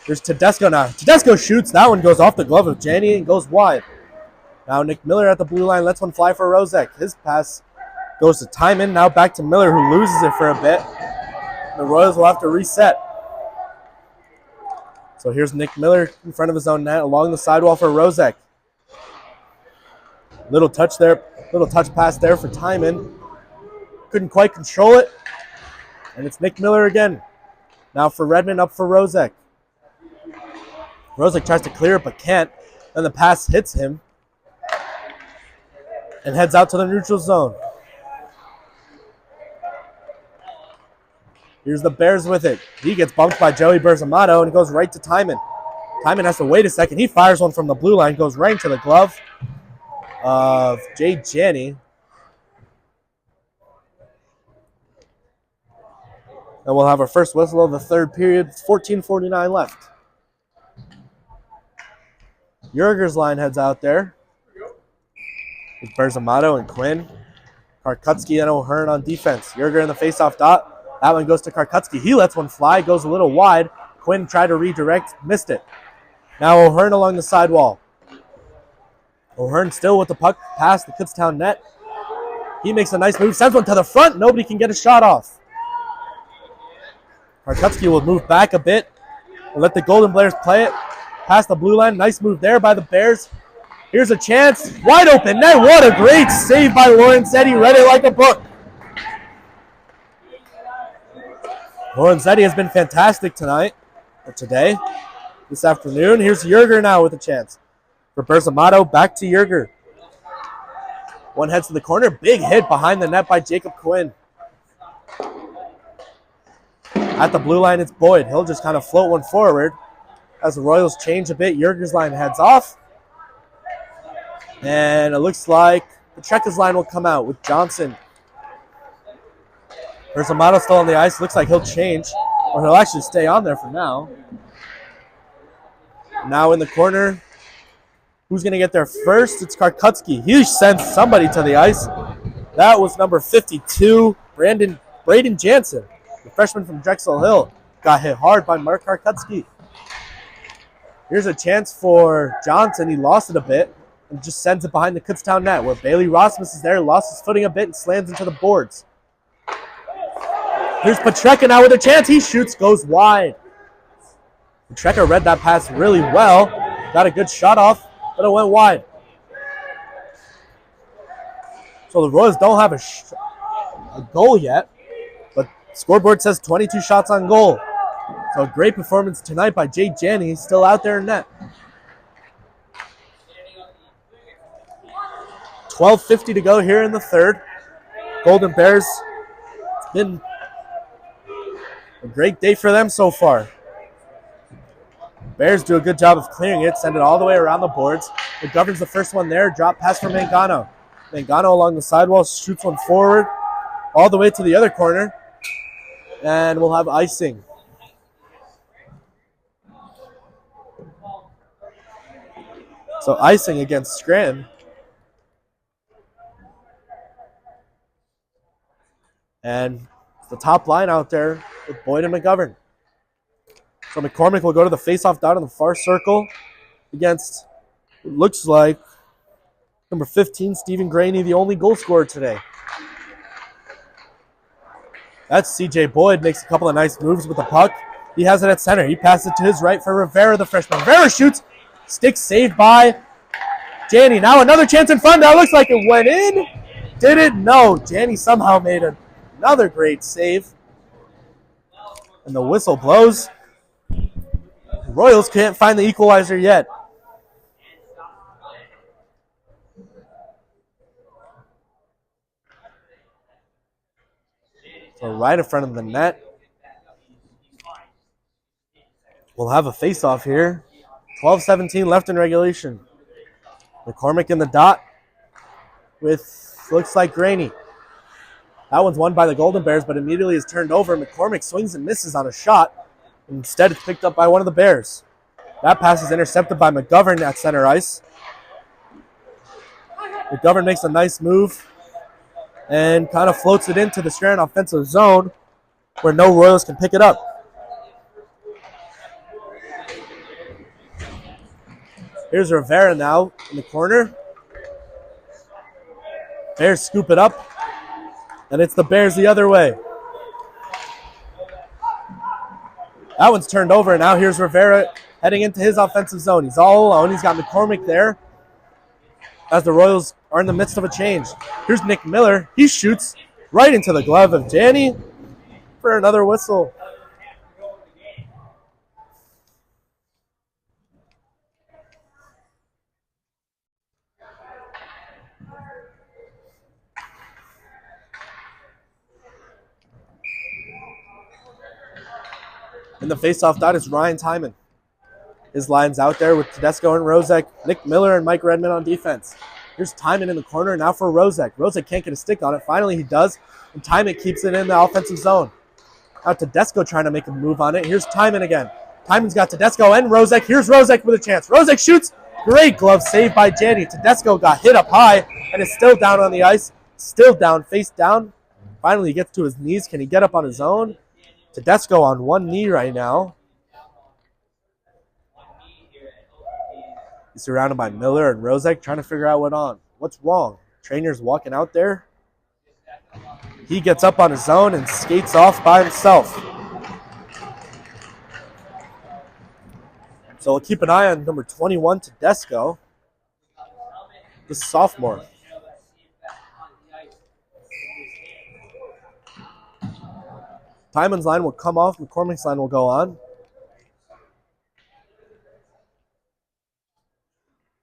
There's Tedesco now. Tedesco shoots. That one goes off the glove of Janney and goes wide. Now Nick Miller at the blue line lets one fly for Rozek. His pass goes to Timon. Now back to Miller, who loses it for a bit. The Royals will have to reset. So here's Nick Miller in front of his own net along the sidewall for Rozek. Little touch there, little touch pass there for Timon. Couldn't quite control it. And it's Nick Miller again. Now for Redmond, up for Rozek. Rozek tries to clear it but can't. Then the pass hits him and heads out to the neutral zone. Here's the Bears with it. He gets bumped by Joey Berzamato and goes right to Timon. Timon has to wait a second. He fires one from the blue line, goes right into the glove of Jay Janney. And we'll have our first whistle of the third period. 14:49 left. Yerger's line heads out there with Berzamato and Quinn. Karkutsky and O'Hearn on defense. Yerger in the faceoff dot. That one goes to Karkutsky. He lets one fly, goes a little wide. Quinn tried to redirect, missed it. Now O'Hearn along the sidewall. O'Hearn still with the puck past the Kutztown net. He makes a nice move, sends one to the front. Nobody can get a shot off. Karkutsky will move back a bit and let the Golden Bears play it past the blue line. Nice move there by the Bears. Here's a chance. Wide open net. What a great save by Lorenzetti. Read it like a book. Lorenzetti has been fantastic tonight, or today, this afternoon. Here's Yerger now with a chance. For Berzamato, back to Yerger. One heads to the corner. Big hit behind the net by Jacob Quinn. At the blue line, it's Boyd. He'll just kind of float one forward. As the Royals change a bit, Yerger's line heads off. And it looks like Petreka's line will come out with Johnson. Berzamato still on the ice. Looks like he'll change, or he'll actually stay on there for now. Now in the corner, who's going to get there first? It's Karkutsky. He sends somebody to the ice. That was number 52, Braden Jansen, the freshman from Drexel Hill. Got hit hard by Mark Karkutsky. Here's a chance for Johnson. He lost it a bit and just sends it behind the Kutztown net, where Bailey Rosmus is there, lost his footing a bit and slams into the boards. Here's Petreka now with a chance. He shoots, goes wide. Petreka read that pass really well. Got a good shot off, but it went wide. So the Royals don't have a goal yet, but scoreboard says 22 shots on goal. So a great performance tonight by Jay Janney. He's still out there in net. 12:50 to go here in the third. Golden Bears, it's been a great day for them so far. Bears do a good job of clearing it, send it all the way around the boards. McGovern's the first one there. Drop pass for Mangano. Mangano along the sidewall shoots one forward all the way to the other corner. And we'll have icing. So icing against Scranton. And the top line out there with Boyd and McGovern. So McCormick will go to the faceoff down in the far circle against, it looks like, number 15, Stephen Graney, the only goal scorer today. That's CJ Boyd, makes a couple of nice moves with the puck. He has it at center. He passes it to his right for Rivera, the freshman. Rivera shoots. Stick saved by Janney. Now another chance in front. That looks like it went in. Did it? No. Janney somehow made another great save. And the whistle blows. Royals can't find the equalizer yet. So right in front of the net. We'll have a face-off here. 12-17 left in regulation. McCormick in the dot with, looks like, Graney. That one's won by the Golden Bears, but immediately is turned over. McCormick swings and misses on a shot. Instead, it's picked up by one of the Bears. That pass is intercepted by McGovern at center ice. McGovern makes a nice move and kind of floats it into the Scranton offensive zone where no Royals can pick it up. Here's Rivera now in the corner. Bears scoop it up, and it's the Bears the other way. That one's turned over, and now here's Rivera heading into his offensive zone. He's all alone. He's got McCormick there as the Royals are in the midst of a change. Here's Nick Miller. He shoots right into the glove of Janney for another whistle. In the faceoff dot is Ryan Timon. His line's out there with Tedesco and Rozek, Nick Miller and Mike Redmond on defense. Here's Timon in the corner, now for Rozek. Rozek can't get a stick on it. Finally he does, and Timon keeps it in the offensive zone. Now Tedesco trying to make a move on it. Here's Timon again. Timon's got Tedesco and Rozek. Here's Rozek with a chance. Rozek shoots. Great glove save by Janney. Tedesco got hit up high and is still down on the ice. Still down, face down. Finally he gets to his knees. Can he get up on his own? Tedesco on one knee right now. He's surrounded by Miller and Rozek trying to figure out what's wrong. Trainer's walking out there. He gets up on his own and skates off by himself. So we'll keep an eye on number 21, Tedesco, the sophomore. Timon's line will come off. McCormick's line will go on.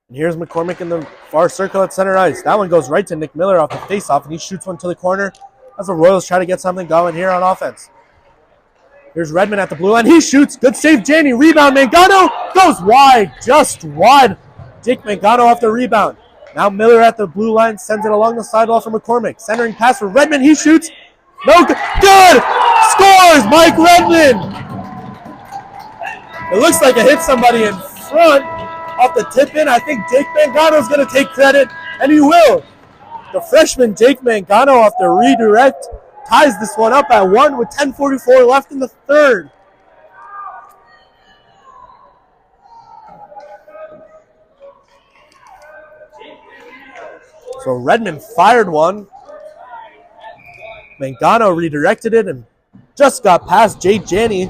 And here's McCormick in the far circle at center ice. That one goes right to Nick Miller off the faceoff, and he shoots one to the corner as the Royals try to get something going here on offense. Here's Redmond at the blue line. He shoots. Good save, Janney. Rebound, Mangano goes wide, just wide. Jake Mangano off the rebound. Now Miller at the blue line sends it along the sidewall for McCormick. Centering pass for Redmond. He shoots. No good. Good! Scores Mike Redmond! It looks like it hit somebody in front off the tip in. I think Jake Mangano's going to take credit, and he will. The freshman Jake Mangano off the redirect ties this one up at 1 with 10:44 left in the third. So Redmond fired one. Mangano redirected it and just got past Jay Janney.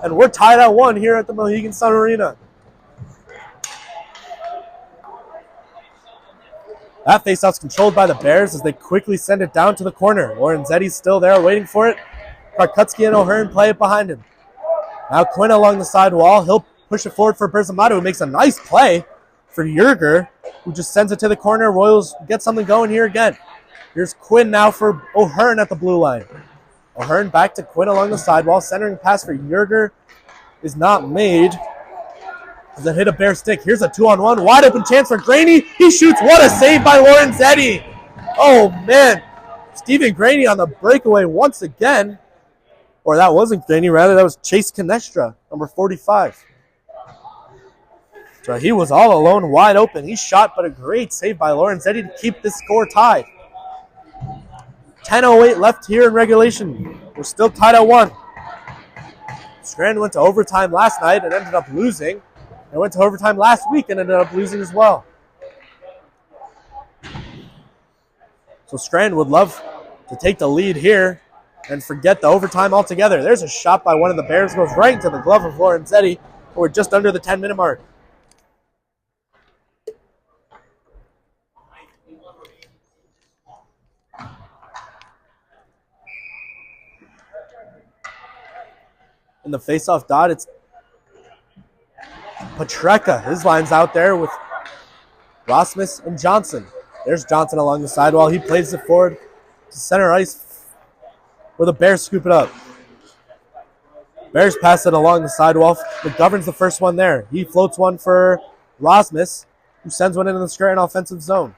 And we're tied at 1 here at the Mohegan Sun Arena. That faceoff's controlled by the Bears as they quickly send it down to the corner. Lorenzetti's still there waiting for it. Karkutsky and O'Hearn play it behind him. Now Quinn along the side wall. He'll push it forward for Berzamato, who makes a nice play for Yerger, who just sends it to the corner. Royals get something going here again. Here's Quinn now for O'Hearn at the blue line. O'Hearn back to Quinn along the sidewall. Centering pass for Yerger is not made. As it hit a bare stick. Here's a 2-on-1. Wide open chance for Graney. He shoots. What a save by Lorenzetti. Oh, man. Stephen Graney on the breakaway once again. Or that wasn't Graney, rather. That was Chase Canestra, number 45. So he was all alone, wide open. He shot, but a great save by Lorenzetti to keep this score tied. 10:08 left here in regulation. We're still tied at 1. Scranton went to overtime last night and ended up losing. They went to overtime last week and ended up losing as well. So Scranton would love to take the lead here and forget the overtime altogether. There's a shot by one of the Bears, goes right into the glove of Lorenzetti. We're just under the 10-minute mark. In the face-off dot, it's Petreka. His line's out there with Rasmus and Johnson. There's Johnson along the sidewall. He plays it forward to center ice where the Bears scoop it up. Bears pass it along the sidewall. McGovern's the first one there. He floats one for Rasmus, who sends one into the Scranton offensive zone.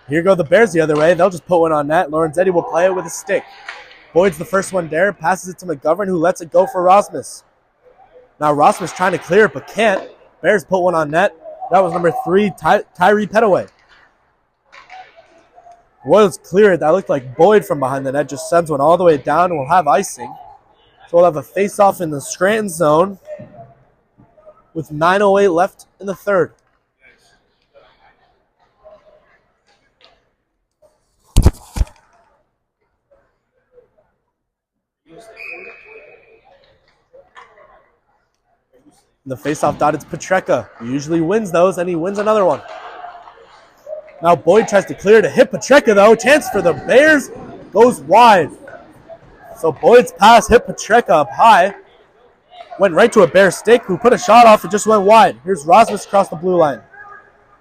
Here go the Bears the other way. They'll just put one on net. Lorenzetti will play it with a stick. Boyd's the first one there. Passes it to McGovern, who lets it go for Rasmus. Now Rasmus trying to clear it, but can't. Bears put one on net. That was number 3, Tyree Petaway. Royals clear it. That looked like Boyd from behind the net. Just sends one all the way down, and we'll have icing. So we'll have a face-off in the Scranton zone with 9:08 left in the third. In the face-off dot, it's Petreka. He usually wins those, and he wins another one. Now Boyd tries to clear to hit Petreka, though. Chance for the Bears goes wide. So Boyd's pass hit Petreka up high. Went right to a Bear stick, who put a shot off and just went wide. Here's Rasmus across the blue line.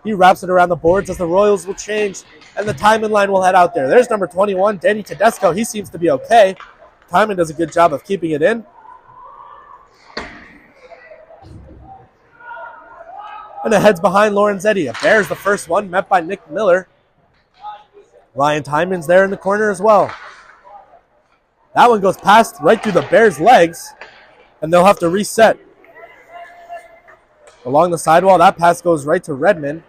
He wraps it around the boards as the Royals will change, and the Timon line will head out there. There's number 21, Danny Tedesco. He seems to be okay. Timon does a good job of keeping it in. And it heads behind Lorenzetti. A Bears the first one, met by Nick Miller. Ryan Timon's there in the corner as well. That one goes past right through the Bears' legs, and they'll have to reset. Along the sidewall, that pass goes right to Redmond.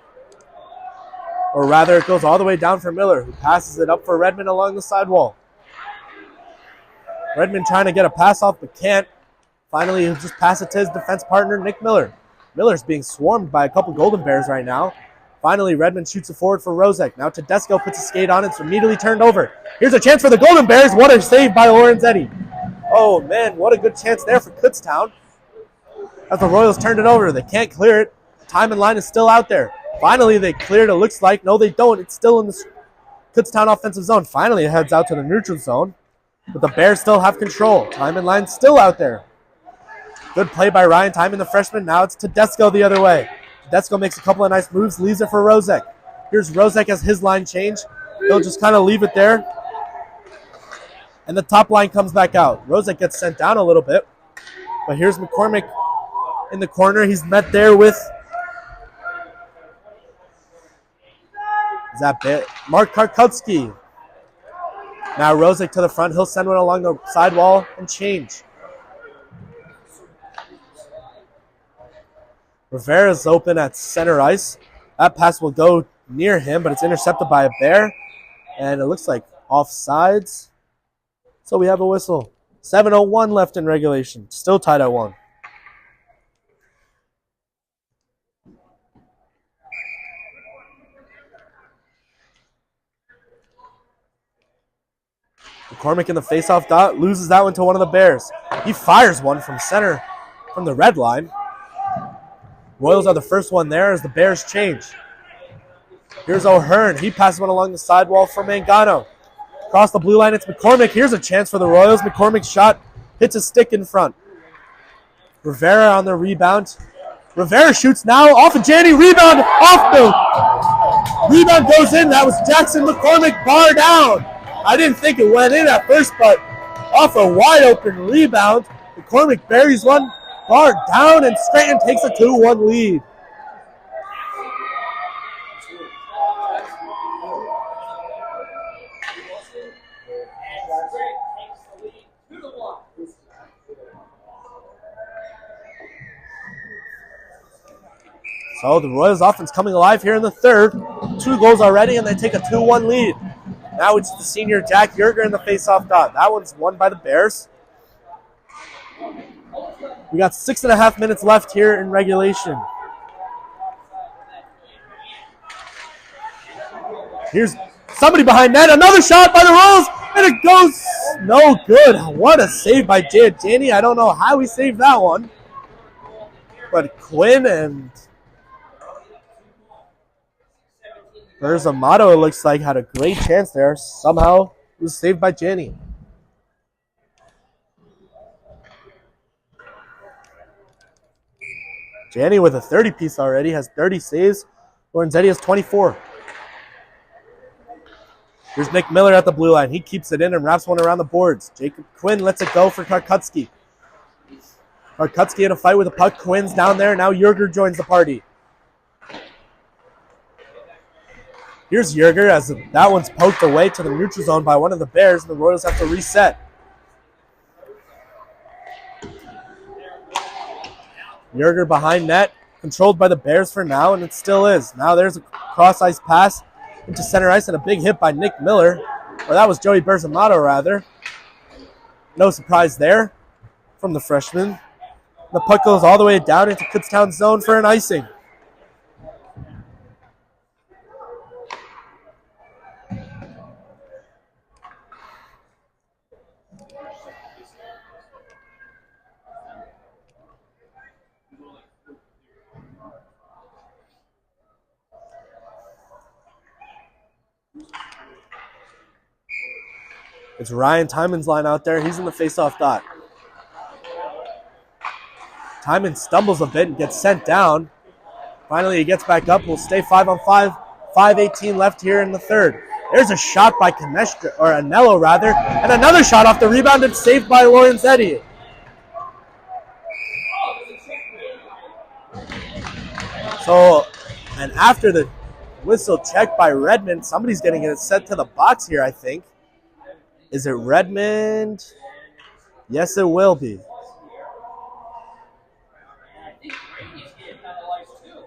Or rather, it goes all the way down for Miller, who passes it up for Redmond along the sidewall. Redmond trying to get a pass off, but can't. Finally, he'll just pass it to his defense partner, Nick Miller. Miller's being swarmed by a couple Golden Bears right now. Finally, Redmond shoots it forward for Rozek. Now Tedesco puts a skate on it. It's immediately turned over. Here's a chance for the Golden Bears. What a save by Lorenzetti. Oh, man, what a good chance there for Kutztown. As the Royals turned it over, they can't clear it. Timon line is still out there. Finally, they cleared it. Looks like, no, they don't. It's still in the Kutztown offensive zone. Finally, it heads out to the neutral zone. But the Bears still have control. Timon line still out there. Good play by Ryan Timon, the freshman. Now it's Tedesco the other way. Tedesco makes a couple of nice moves, leaves it for Rozek. Here's Rozek as his line change. He'll just kind of leave it there. And the top line comes back out. Rozek gets sent down a little bit. But here's McCormick in the corner. He's met there with Mark Karkowski. Now Rozek to the front. He'll send one along the sidewall and change. Rivera's open at center ice. That pass will go near him, but it's intercepted by a Bear. And it looks like offsides. So we have a whistle. 7:01 left in regulation. Still tied at 1. McCormick in the faceoff dot loses that one to one of the Bears. He fires one from center from the red line. Royals are the first one there as the Bears change. Here's O'Hearn. He passes one along the sidewall for Mangano. Across the blue line, it's McCormick. Here's a chance for the Royals. McCormick's shot hits a stick in front. Rivera on the rebound. Rivera shoots now off of Janney. Rebound off the rebound goes in. That was Jackson McCormick, bar down. I didn't think it went in at first, but off a wide open rebound, McCormick buries one. Bar down, and Scranton takes a 2-1 lead. So the Royals offense coming alive here in the third. 2 goals already, and they take a 2-1 lead. Now it's the senior Jack Yerger in the faceoff dot. That one's won by the Bears. We got 6.5 minutes left here in regulation. Here's somebody behind net. Another shot by the Royals, and it goes no good. What a save by Janney. I don't know how he saved that one. But Quinn and Amato, it looks like, had a great chance there. Somehow it was saved by Janney. Janney with a 30-piece already, has 30 saves. Lorenzetti has 24. Here's Nick Miller at the blue line. He keeps it in and wraps one around the boards. Jacob Quinn lets it go for Karkutsky. Karkutsky in a fight with the puck. Quinn's down there. Now Yerger joins the party. Here's Yerger as that one's poked away to the neutral zone by one of the Bears, and the Royals have to reset. Yerger behind net, controlled by the Bears for now, and it still is. Now there's a cross-ice pass into center ice and a big hit by Nick Miller. Or that was Joey Berzamato, rather. No surprise there from the freshman. The puck goes all the way down into Kutztown zone for an icing. It's Ryan Tymon's line out there. He's in the face-off dot. Timon stumbles a bit and gets sent down. Finally, he gets back up. We'll stay 5-on-5. 5:18 left here in the third. There's a shot by Anello, rather, and another shot off the rebound and saved by Lorenzetti. So, and after the whistle check by Redmond, somebody's getting it sent to the box here, I think. Is it Redmond? Yes, it will be.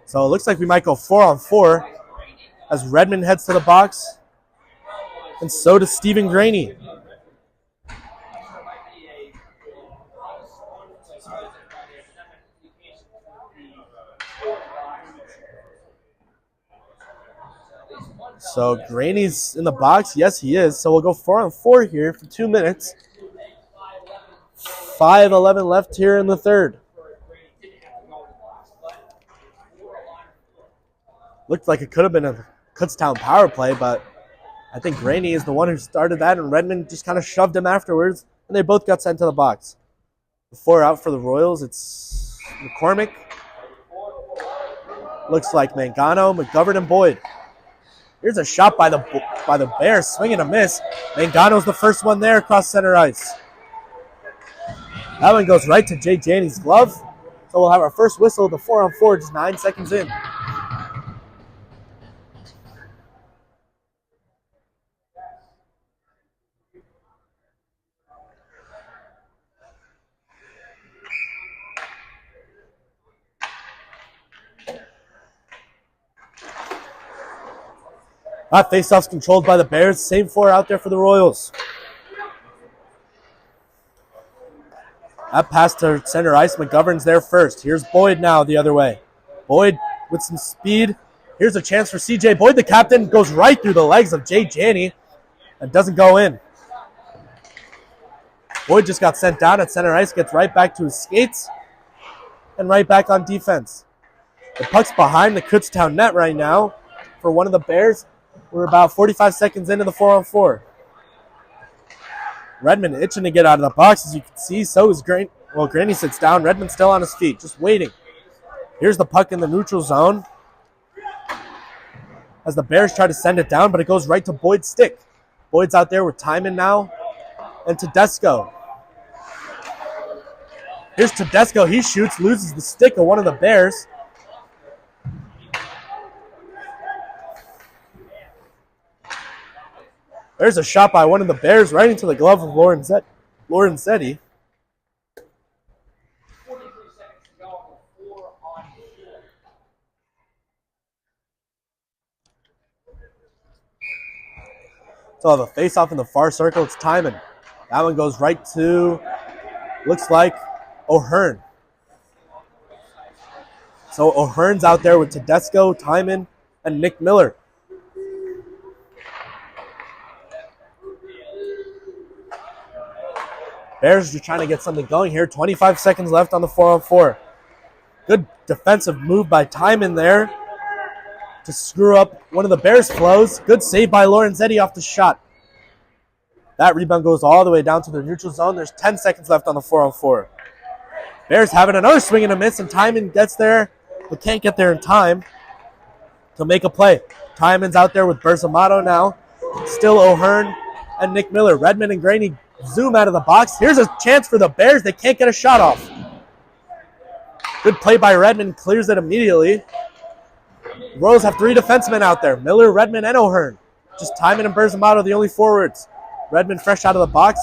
So it looks like we might go 4-on-4 as Redmond heads to the box. And so does Stephen Graney. So Graney's in the box. Yes, he is. So we'll go 4-on-4 here for 2 minutes. 5:11 left here in the third. Looked like it could have been a Kutztown power play, but I think Graney is the one who started that, and Redmond just kind of shoved him afterwards, and they both got sent to the box. The 4 out for the Royals. It's McCormick. Looks like Mangano, McGovern, and Boyd. Here's a shot by the Bears, swing and a miss. Mangano's the first one there across center ice. That one goes right to Jay Janney's glove. So we'll have our first whistle of the 4-on-4 just 9 seconds in. That faceoff's controlled by the Bears. Same 4 out there for the Royals. That pass to center ice. McGovern's there first. Here's Boyd now the other way. Boyd with some speed. Here's a chance for CJ Boyd. The captain goes right through the legs of Jay Janney and doesn't go in. Boyd just got sent down at center ice. Gets right back to his skates and right back on defense. The puck's behind the Kutztown net right now for one of the Bears. We're about 45 seconds into the 4-on-4. Redmond itching to get out of the box, as you can see. So is Graney. Well, Graney sits down. Redmond's still on his feet, just waiting. Here's the puck in the neutral zone as the Bears try to send it down, but it goes right to Boyd's stick. Boyd's out there with Timon now and Tedesco. Here's Tedesco. He shoots, loses the stick of one of the Bears. There's a shot by one of the Bears right into the glove of Lorenzetti. So I have a face-off in the far circle. It's Timon. That one goes right to, looks like, O'Hearn. So O'Hearn's out there with Tedesco, Timon, and Nick Miller. Bears are trying to get something going here. 25 seconds left on the 4-on-4. Good defensive move by Timon there to screw up one of the Bears' flows. Good save by Lorenzetti off the shot. That rebound goes all the way down to the neutral zone. There's 10 seconds left on the 4-on-4. Bears having another swing and a miss, and Timon gets there, but can't get there in time to make a play. Timon's out there with Berzamato now. Still O'Hearn and Nick Miller. Redmond and Graney zoom out of the box. Here's a chance for the Bears. They can't get a shot off. Good play by Redmond. Clears it immediately. The Royals have 3 defensemen out there. Miller, Redmond, and O'Hearn. Just Timon and Berzamato, the only forwards. Redmond fresh out of the box.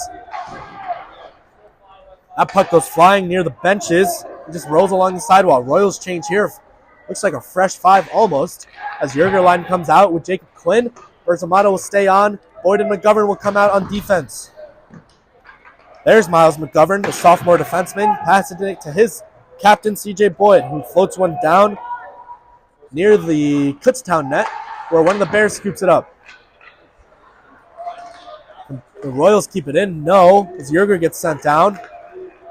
That puck goes flying near the benches. It just rolls along the sidewall. Royals change here. Looks like a fresh 5 almost. As Yergerline comes out with Jacob Quinn. Berzamato will stay on. Boyd and McGovern will come out on defense. There's Miles McGovern, the sophomore defenseman, passing it to his captain, C.J. Boyd, who floats one down near the Kutztown net, where one of the Bears scoops it up. The Royals keep it in. No, as Yerger gets sent down.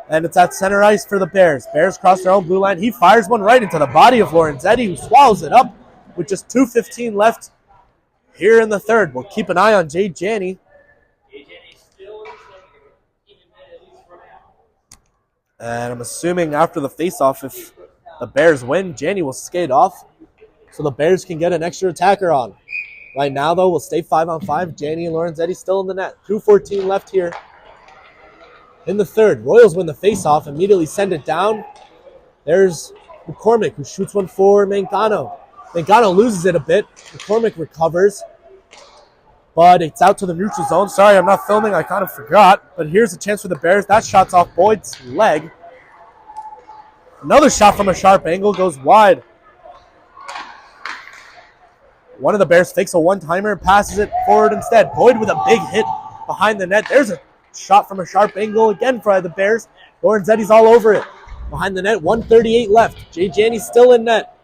And it's at center ice for the Bears. Bears cross their own blue line. He fires one right into the body of Lorenzetti, who swallows it up with just 2:15 left here in the third. We'll keep an eye on Jay Janney. And I'm assuming after the faceoff, if the Bears win, Janney will skate off so the Bears can get an extra attacker on. Right now, though, we'll stay 5-on-5. Janney and Lorenzetti still in the net. 2:14 left here in the third. Royals win the faceoff, immediately send it down. There's McCormick, who shoots one for Mangano. Mangano loses it a bit. McCormick recovers, but it's out to the neutral zone. Sorry, I'm not filming. I kind of forgot. But here's a chance for the Bears. That shot's off Boyd's leg. Another shot from a sharp angle goes wide. One of the Bears fakes a one-timer and passes it forward instead. Boyd with a big hit behind the net. There's a shot from a sharp angle again for the Bears. Lorenzetti's all over it. Behind the net, 1:38 left. Jay Janney still in net.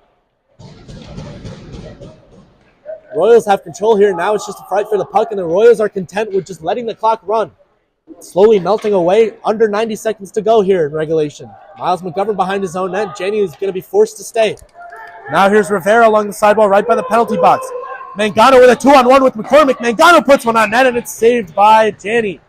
Royals have control here. Now it's just a fight for the puck, and the Royals are content with just letting the clock run. Slowly melting away. Under 90 seconds to go here in regulation. Miles McGovern behind his own net. Janney is going to be forced to stay. Now here's Rivera along the sidewall right by the penalty box. Mangano with a 2-on-1 with McCormick. Mangano puts one on net, and it's saved by Janney.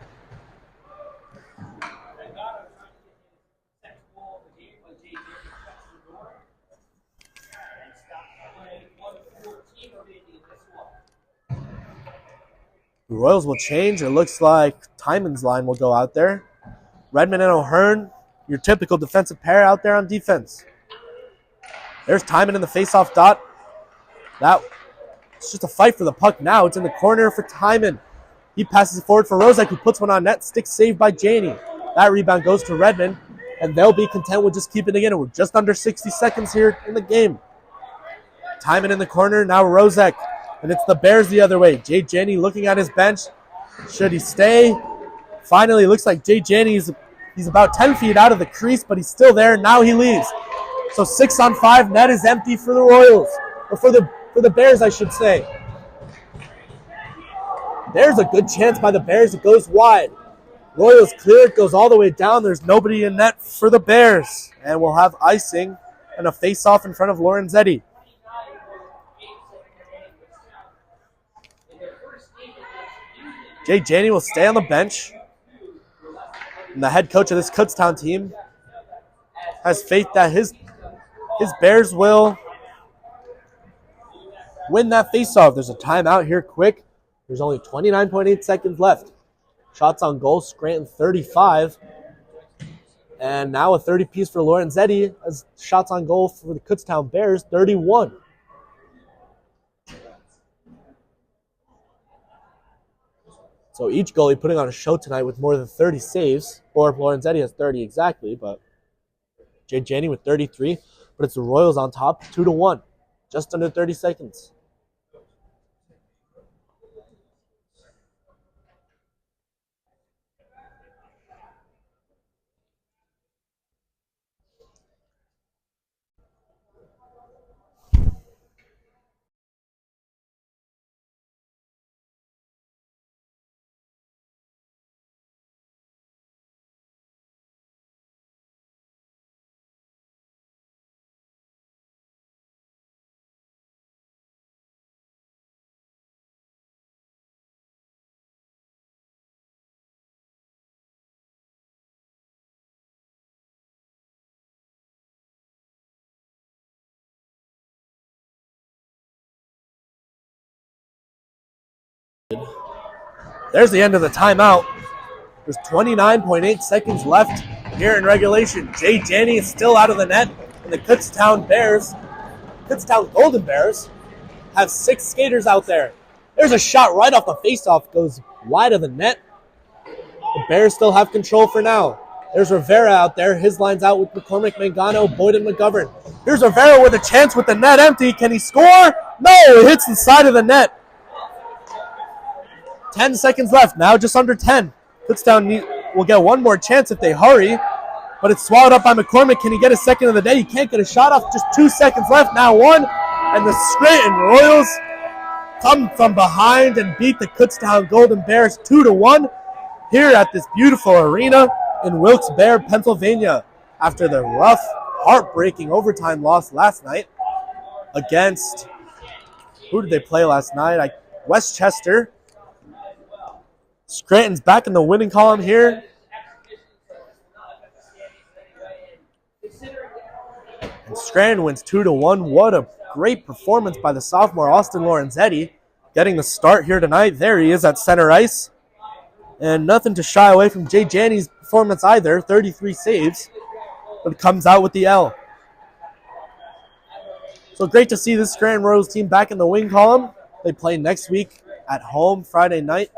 The Royals will change. It looks like Timon's line will go out there. Redmond and O'Hearn, your typical defensive pair out there on defense. There's Timon in the face-off dot. It's just a fight for the puck now. It's in the corner for Timon. He passes it forward for Rozek, who puts one on net. Stick saved by Janney. That rebound goes to Redmond, and they'll be content with just keeping it in. We're just under 60 seconds here in the game. Timon in the corner, now Rozek. And it's the Bears the other way. Jay Janney looking at his bench. Should he stay? Finally, looks like Jay Janney he's about 10 feet out of the crease, but he's still there. Now he leaves. So 6-on-5, net is empty for the Royals. Or for the Bears, I should say. There's a good chance by the Bears. It goes wide. Royals clear. It goes all the way down. There's nobody in net for the Bears. And we'll have icing and a face-off in front of Lorenzetti. Jay Janney will stay on the bench. And the head coach of this Kutztown team has faith that his Bears will win that faceoff. There's a timeout here quick. There's only 29.8 seconds left. Shots on goal, Scranton 35. And now a 30 piece for Lorenzetti as shots on goal for the Kutztown Bears, 31. So each goalie putting on a show tonight with more than 30 saves. Or Lorenzetti has 30 exactly, but Jay Janney with 33. But it's the Royals on top, 2-1. Just under 30 seconds. There's the end of the timeout. There's 29.8 seconds left here in regulation. Jay Janney is still out of the net, and the Kutztown Golden Bears, have 6 skaters out there. There's a shot right off the faceoff, goes wide of the net. The Bears still have control for now. There's Rivera out there. His line's out with McCormick, Mangano, Boyd, and McGovern. Here's Rivera with a chance with the net empty. Can he score? No, it hits the side of the net. 10 seconds left. Now just under 10. Kutztown will get one more chance if they hurry, but it's swallowed up by McCormick. Can he get a second of the day? He can't get a shot off. Just 2 seconds left. Now 1. And the Scranton Royals come from behind and beat the Kutztown Golden Bears 2-1 here at this beautiful arena in Wilkes-Barre, Pennsylvania, after the rough, heartbreaking overtime loss last night against, who did they play last night? Westchester. Scranton's back in the winning column here. And Scranton wins 2-1. What a great performance by the sophomore Austin Lorenzetti, getting the start here tonight. There he is at center ice. And nothing to shy away from Jay Janney's performance either. 33 saves, but comes out with the L. So great to see this Scranton Royals team back in the win column. They play next week at home Friday night.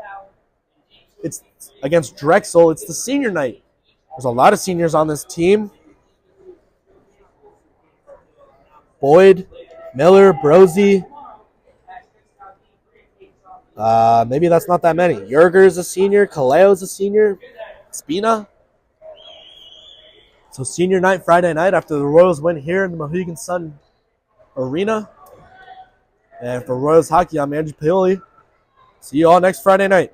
It's against Drexel. It's the senior night. There's a lot of seniors on this team. Boyd, Miller, Brosey. Maybe that's not that many. Yerger's a senior. Kaleo's a senior. Spina. So senior night, Friday night, after the Royals win here in the Mohegan Sun Arena. And for Royals Hockey, I'm Andrew Paoli. See you all next Friday night.